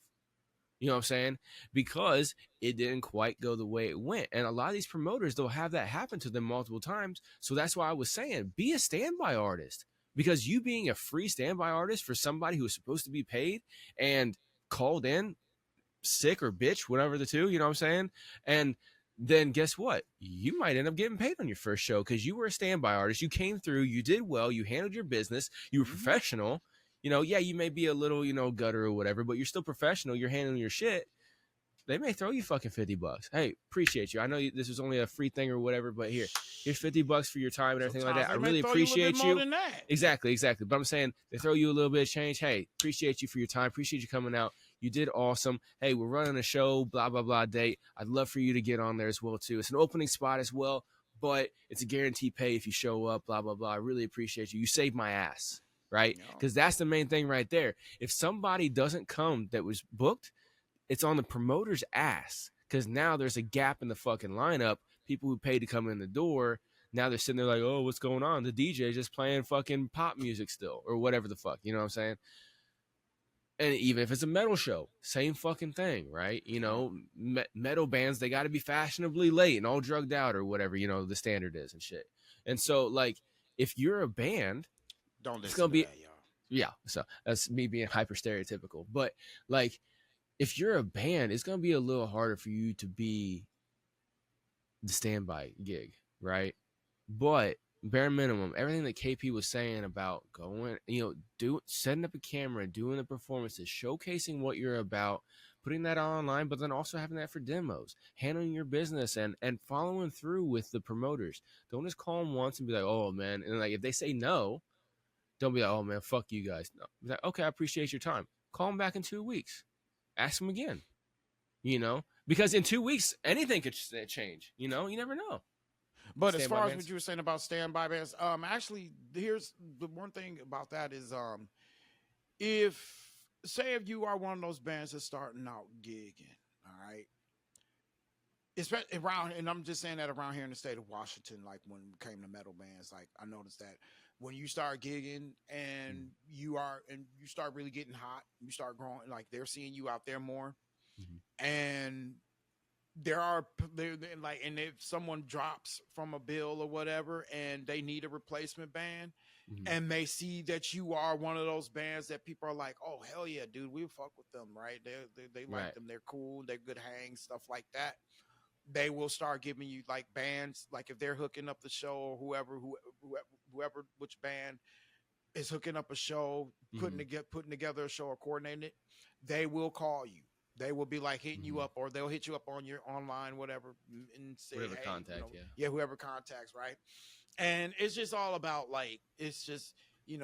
You know what I'm saying? Because it didn't quite go the way it went. And a lot of these promoters, they'll have that happen to them multiple times. So that's why I was saying, be a standby artist. Because you being a free standby artist for somebody who is supposed to be paid and called in sick or bitch, whatever the two, you know what I'm saying? And then guess what? You might end up getting paid on your first show because you were a standby artist. You came through, you did well, you handled your business, you were professional. You know, yeah, you may be a little, gutter or whatever, but you're still professional. You're handling your shit. They may throw you fucking $50. Hey, appreciate you. I know this was only a free thing or whatever, but here's $50 for your time and everything like that. I really appreciate you. Exactly. But I'm saying they throw you a little bit of change. Hey, appreciate you for your time. Appreciate you coming out. You did awesome. Hey, we're running a show, blah, blah, blah date. I'd love for you to get on there as well, too. It's an opening spot as well, but it's a guaranteed pay if you show up, blah, blah, blah. I really appreciate you. You saved my ass, right? Because that's the main thing right there. If somebody doesn't come that was booked, it's on the promoter's ass because now there's a gap in the fucking lineup. People who paid to come in the door, now they're sitting there like, oh, what's going on? The DJ just playing fucking pop music still or whatever the fuck. You know what I'm saying? And even if it's a metal show, same fucking thing, right? Metal bands, they got to be fashionably late and all drugged out or whatever, the standard is and shit. And so, like, if you're a band, it's going to be, yeah, so that's me being hyper stereotypical. But, like, if you're a band, it's going to be a little harder for you to be the standby gig, right? But bare minimum, everything that KP was saying about going, setting up a camera, doing the performances, showcasing what you're about, putting that online, but then also having that for demos, handling your business and following through with the promoters. Don't just call them once and be like, oh, man. And like, if they say no, don't be like, oh, man, fuck you guys. No. Be like, okay, I appreciate your time. Call them back in 2 weeks. Ask them again, because in 2 weeks, anything could change, you never know. But as far as what you were saying about standby bands, actually, here's the one thing about that is, if you are one of those bands that's starting out gigging, all right, especially around, and I'm just saying that around here in the state of Washington, like when it came to metal bands, like I noticed that when you start gigging and you start really getting hot, you start growing, like they're seeing you out there more, and and if someone drops from a bill or whatever and they need a replacement band, and they see that you are one of those bands that people are like, oh hell yeah, dude, we'll fuck with them, right? They like them, they're cool, they're good hang, stuff like that. They will start giving you like bands, like if they're hooking up the show or whoever, which band is hooking up a show, putting together a show or coordinating it, they will call you. They will be like hitting you up, or they'll hit you up on your online, whatever, and say, whoever contact, whoever contacts, right? And it's just all about like, it's just, you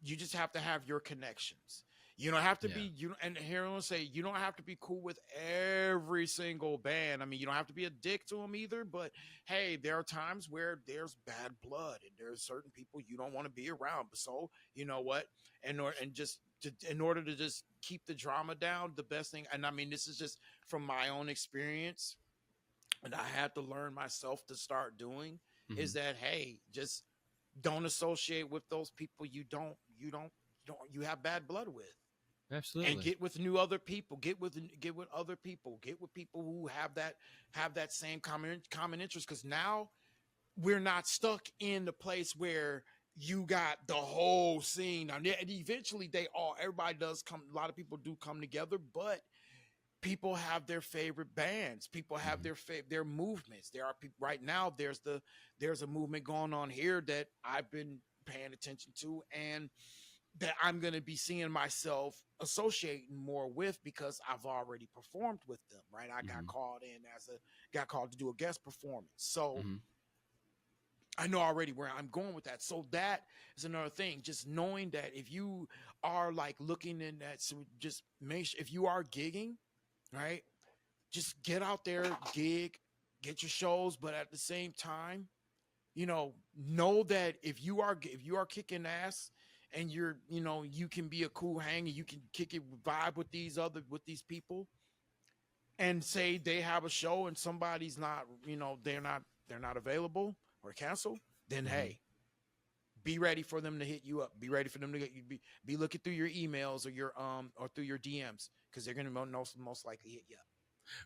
just have to have your connections. You don't have to be, and here I want to say, you don't have to be cool with every single band. I mean, you don't have to be a dick to them either, but hey, there are times where there's bad blood and there's certain people you don't want to be around. So, you know what? In order to just keep the drama down, the best thing, and I mean, this is just from my own experience, and I had to learn myself to start doing, is that, hey, just don't associate with those people you have bad blood with. Absolutely. And get with other people. Get with other people. Get with people who have that same common interest. Because now we're not stuck in the place where you got the whole scene. Now, eventually, everybody does come. A lot of people do come together, but people have their favorite bands. People have their movements. There are people right now. There's a movement going on here that I've been paying attention to, and that I'm going to be seeing myself associating more with because I've already performed with them, right? I got called to do a guest performance. So I know already where I'm going with that. So that is another thing, just knowing that if you are like looking in that, so just make sure if you are gigging, right, just get out there, gig, get your shows. But at the same time, know that if you are kicking ass, and you can be a cool hang and you can kick it, vibe with these people, and say they have a show and somebody's not, they're not available or cancel, then hey, be ready for them to hit you up. Be ready for them to be looking through your emails or your or through your DMs, because they're going to most likely hit you up.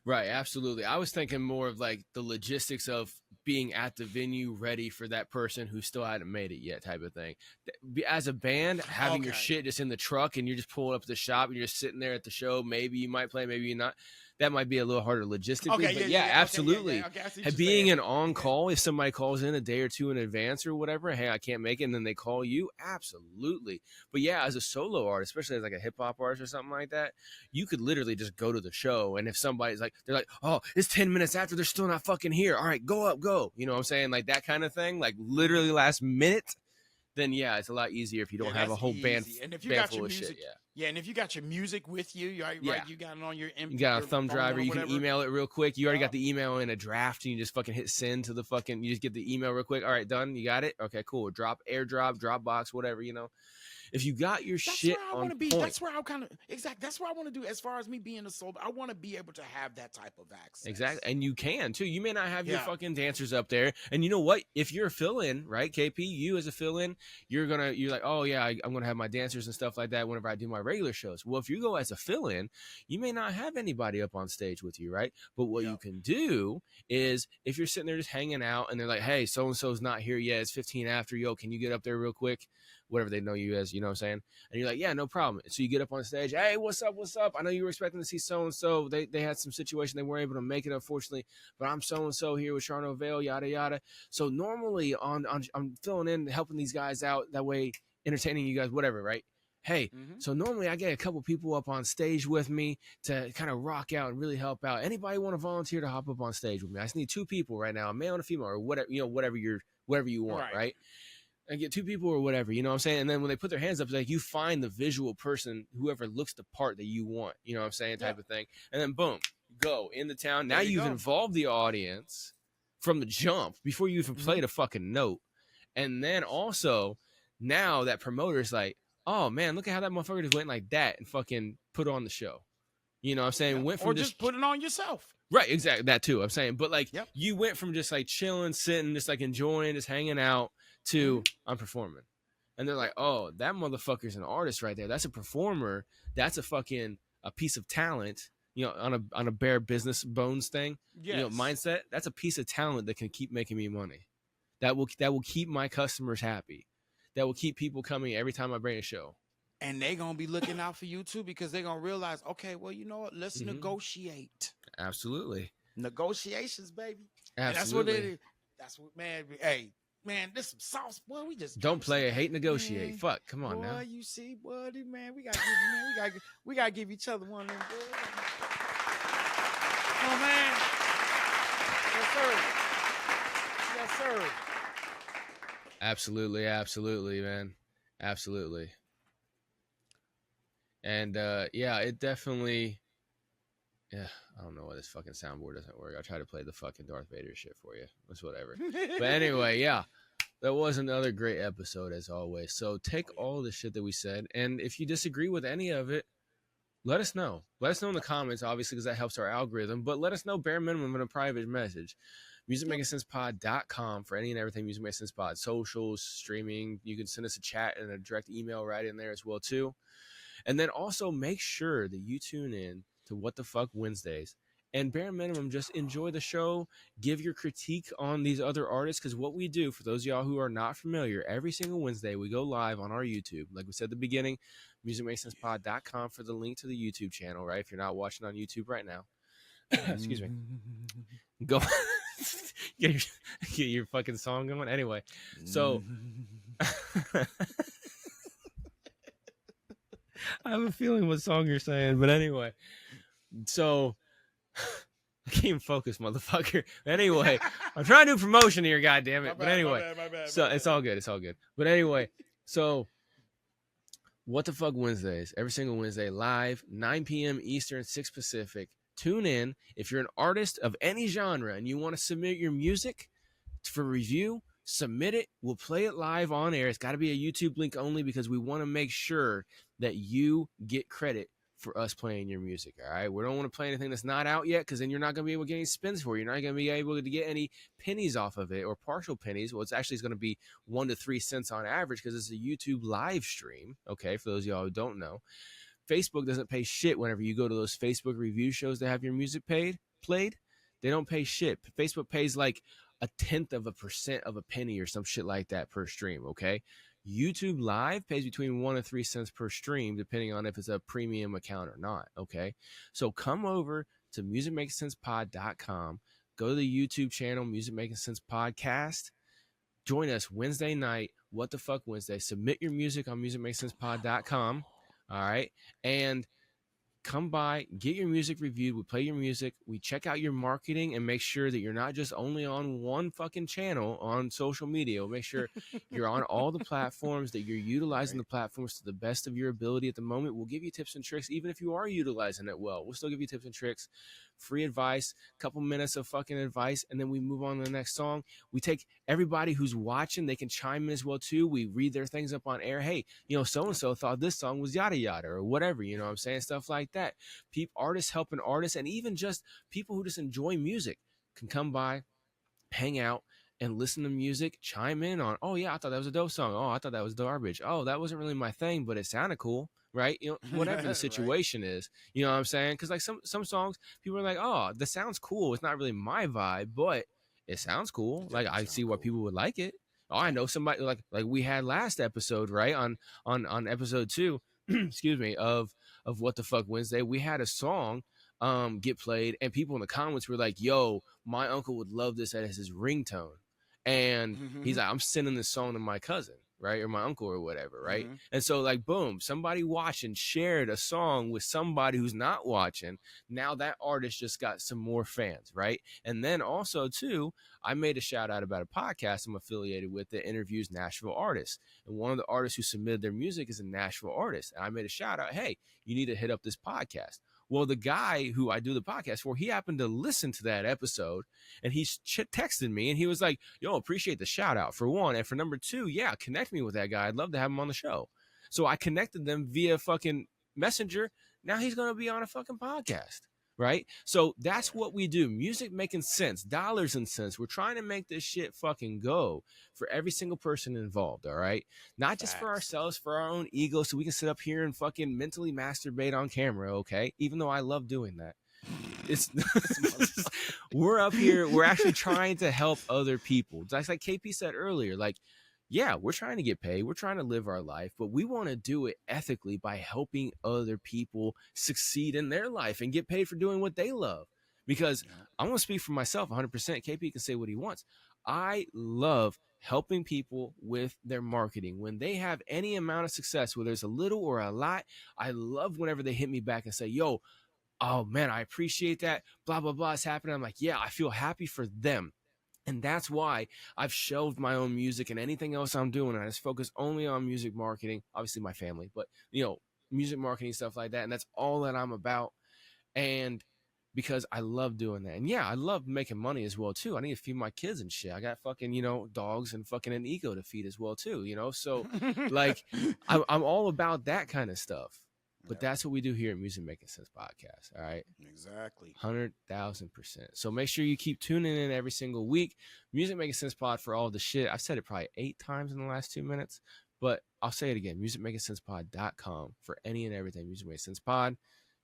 Right, absolutely. I was thinking more of like the logistics of being at the venue ready for that person who still hadn't made it yet type of thing. As a band, having your shit just in the truck and you're just pulling up to the shop and you're just sitting there at the show, maybe you might play, maybe you're not. That might be a little harder logistically, but absolutely. Being an on-call, if somebody calls in a day or two in advance or whatever, hey, I can't make it, and then they call you, absolutely. But yeah, as a solo artist, especially as like a hip-hop artist or something like that, you could literally just go to the show, and if somebody's like, they're like, oh, it's 10 minutes after, they're still not fucking here. All right, go up, go. You know what I'm saying? Like that kind of thing, like literally last minute. Then yeah, it's a lot easier if you don't have a whole band, and if you band got full your of music, shit. And if you got your music with you, right? You got it on your you got a thumb driver, you can email it real quick. You already got the email in a draft, and you just fucking hit send to the fucking. You just get the email real quick. All right, done. You got it. Okay, cool. AirDrop, Dropbox, whatever. You know. If you got your shit on point. That's where I kind of That's what I want to do. As far as me being a solo, I want to be able to have that type of access. Exactly, and you can too. You may not have your fucking dancers up there, and you know what? If you're a fill-in, right, KP, you as a fill-in, you're like, oh yeah, I'm gonna have my dancers and stuff like that whenever I do my regular shows. Well, if you go as a fill-in, you may not have anybody up on stage with you, right? But what you can do is, if you're sitting there just hanging out, and they're like, hey, so and so's not here yet. It's 15 after. Yo, can you get up there real quick? Whatever they know you as, you know what I'm saying? And you're like, yeah, no problem. So you get up on stage, hey, what's up? I know you were expecting to see so-and-so. They had some situation. They weren't able to make it, unfortunately, but I'm so-and-so here with Charno Vale, yada, yada. So normally I'm filling in, helping these guys out, that way entertaining you guys, whatever, right? Hey, so normally I get a couple people up on stage with me to kind of rock out and really help out. Anybody want to volunteer to hop up on stage with me? I just need 2 people right now, a male and a female, or whatever, you know, whatever you want, right? And get 2 people or whatever, you know what I'm saying? And then when they put their hands up, it's like you find the visual person, whoever looks the part that you want, you know what I'm saying, type of thing. And then boom, go in the town. Now you've involved the audience from the jump before you even played a fucking note. And then also, now that promoter's like, oh man, look at how that motherfucker just went like that and fucking put on the show. You know what I'm saying? Went from or just put it on yourself. Right, exactly. That too, I'm saying. But like, you went from just like chilling, sitting, just like enjoying, just hanging out, to I'm performing. And they're like, oh, that motherfucker's an artist right there. That's a performer. That's a piece of talent, you know, on a bare business bones thing, you know, mindset. That's a piece of talent that can keep making me money. That will keep my customers happy. That will keep people coming every time I bring a show. And they're going to be looking out for you too, because they're going to realize, okay, well, you know what? Let's negotiate. Absolutely. Negotiations, baby. Absolutely. And that's what it is. That's what, man. Hey, man, this some sauce, boy. We just don't play it, hate negotiate. Man, fuck, come on boy, now. You see, buddy, man, we gotta give each other one of them. Boy. Come on, man. Yes, sir. Absolutely, man. Absolutely. And it definitely. Yeah, I don't know why this fucking soundboard doesn't work. I try to play the fucking Darth Vader shit for you. It's whatever. But anyway, yeah, that was another great episode as always. So take all the shit that we said, and if you disagree with any of it, let us know. Let us know in the comments, obviously, because that helps our algorithm. But let us know bare minimum in a private message. MusicMakingSensePod.com for any and everything Music Makes Sense Pod. Socials, streaming. You can send us a chat and a direct email right in there as well, too. And then also make sure that you tune in to What the Fuck Wednesdays, and bare minimum, just enjoy the show. Give your critique on these other artists, because what we do, for those of y'all who are not familiar, every single Wednesday we go live on our YouTube. Like we said at the beginning, MusicMakesSensePod.com for the link to the YouTube channel, right? If you're not watching on YouTube right now, excuse me, go get your fucking song going. Anyway, so I have a feeling what song you're saying, but anyway. So I can't even focus, motherfucker. Anyway, I'm trying to do promotion here, goddammit. But anyway, my bad. It's all good. It's all good. But anyway, so What the Fuck Wednesdays, every single Wednesday, live, 9 p.m. Eastern, 6 Pacific. Tune in. If you're an artist of any genre and you want to submit your music for review, submit it. We'll play it live on air. It's got to be a YouTube link only, because we want to make sure that you get credit for us playing your music. All right, we don't want to play anything that's not out yet, because then you're not going to be able to get any spins for it. You're not going to be able to get any pennies off of it, or partial pennies. Well, it's actually going to be 1 to 3 cents on average, because it's a YouTube live stream. Okay, for those of y'all who don't know, Facebook doesn't pay shit whenever you go to those Facebook review shows that have your music played. They don't pay shit. Facebook pays like a 0.1% of a penny or some shit like that per stream. Okay. YouTube Live pays between 1 and 3 cents per stream, depending on if it's a premium account or not. Okay. So come over to musicmakingssensepod.com. Go to the YouTube channel, Music Making Sense Podcast. Join us Wednesday night, What the Fuck Wednesday. Submit your music on musicmakingssensepod.com. All right. And come by, get your music reviewed. We play your music. We check out your marketing and make sure that you're not just only on one fucking channel on social media. We'll make sure you're on all the platforms, that you're utilizing the platforms to the best of your ability at the moment. We'll give you tips and tricks, even if you are utilizing it well. We'll still give you tips and tricks, free advice, a couple minutes of fucking advice, and then we move on to the next song. We take everybody who's watching, they can chime in as well too. We read their things up on air. Hey, so-and-so thought this song was yada yada or whatever, you know what I'm saying? Stuff like that. Artists helping artists, and even just people who just enjoy music can come by, hang out, and listen to music, chime in on, oh yeah, I thought that was a dope song. Oh, I thought that was garbage. Oh, that wasn't really my thing, but it sounded cool, right? Whatever the situation is, you know what I'm saying? Because like some songs, people are like, oh, this sounds cool. It's not really my vibe, but it sounds cool. Like I see why people would like it. Oh, I know somebody like we had last episode, right? On episode 2, excuse me, of What the Fuck Wednesday, we had a song get played, and people in the comments were like, yo, my uncle would love this as his ringtone. And he's like, I'm sending this song to my cousin, right? Or my uncle or whatever, right? And so like, boom, somebody watching shared a song with somebody who's not watching. Now that artist just got some more fans, right? And then also too, I made a shout out about a podcast I'm affiliated with that interviews Nashville artists. And one of the artists who submitted their music is a Nashville artist. And I made a shout out, hey, you need to hit up this podcast. Well, the guy who I do the podcast for, he happened to listen to that episode, and he texted me, and he was like, yo, appreciate the shout out for one. And for number 2, yeah, connect me with that guy. I'd love to have him on the show. So I connected them via fucking Messenger. Now he's going to be on a fucking podcast, right? So that's what we do. Music making sense, dollars and cents. We're trying to make this shit fucking go for every single person involved, all right? Not just for ourselves, for our own ego, so we can sit up here and fucking mentally masturbate on camera, okay? Even though I love doing that. It's we're up here, we're actually trying to help other people. Just like KP said earlier, like, yeah, we're trying to get paid, we're trying to live our life, but we want to do it ethically by helping other people succeed in their life and get paid for doing what they love. Because I'm going to speak for myself 100%. KP can say what he wants. I love helping people with their marketing. When they have any amount of success, whether it's a little or a lot, I love whenever they hit me back and say, yo, oh man, I appreciate that, blah, blah, blah, it's happening. I'm like, yeah, I feel happy for them. And that's why I've shelved my own music and anything else I'm doing. I just focus only on music marketing, obviously my family, but music marketing, stuff like that. And that's all that I'm about. And because I love doing that. And yeah, I love making money as well too. I need to feed my kids and shit. I got fucking, dogs and fucking an ego to feed as well too, So like I'm all about that kind of stuff. But that's what we do here at Music Making Sense Podcast. All right. Exactly. 100,000%. So make sure you keep tuning in every single week. Music Making Sense Pod for all the shit. I've said it probably 8 times in the last 2 minutes, but I'll say it again. MusicMakingSensePod.com for any and everything Music Making Sense Pod,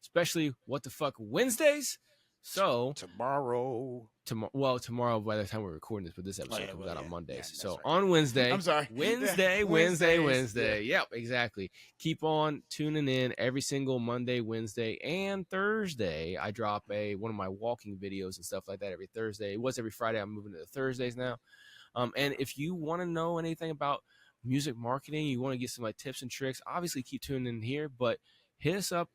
especially What the Fuck Wednesdays. So tomorrow, by the time we're recording this, but this episode comes out on Mondays. Yeah, so right. on Wednesday, I'm sorry, Wednesday. Wednesdays. Yep, exactly. Keep on tuning in every single Monday, Wednesday, and Thursday. I drop one of my walking videos and stuff like that every Thursday. It was every Friday. I'm moving to the Thursdays now. And if you want to know anything about music marketing, you want to get some like tips and tricks, obviously keep tuning in here. But hit us up,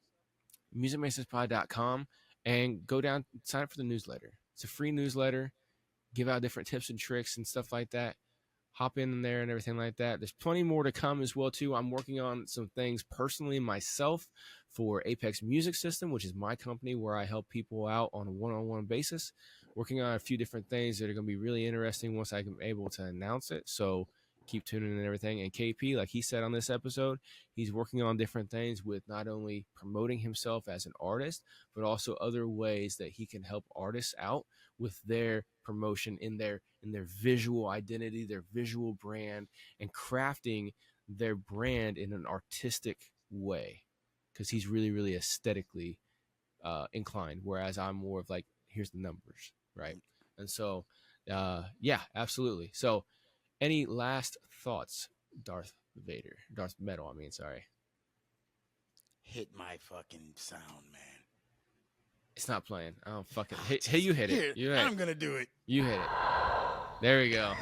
musicmakingssensepod.com. And go down, sign up for the newsletter. It's a free newsletter. Give out different tips and tricks and stuff like that. Hop in there and everything like that. There's plenty more to come as well, too. I'm working on some things personally myself for Apex Music System, which is my company where I help people out on a one-on-one basis. Working on a few different things that are going to be really interesting once I'm able to announce it. So keep tuning in and everything. And KP, like he said on this episode, he's working on different things with not only promoting himself as an artist, but also other ways that he can help artists out with their promotion in their visual identity, their visual brand, and crafting their brand in an artistic way. Because he's really, really aesthetically inclined, whereas I'm more of like, here's the numbers, right? And so Yeah, absolutely. So, any last thoughts, Darth Metal? I mean, sorry, Hit my fucking sound, man. it's not playing. I don't fucking hit. Hey, you hit it. Here, You hit I'm it. gonna do it. You hit it. There we go.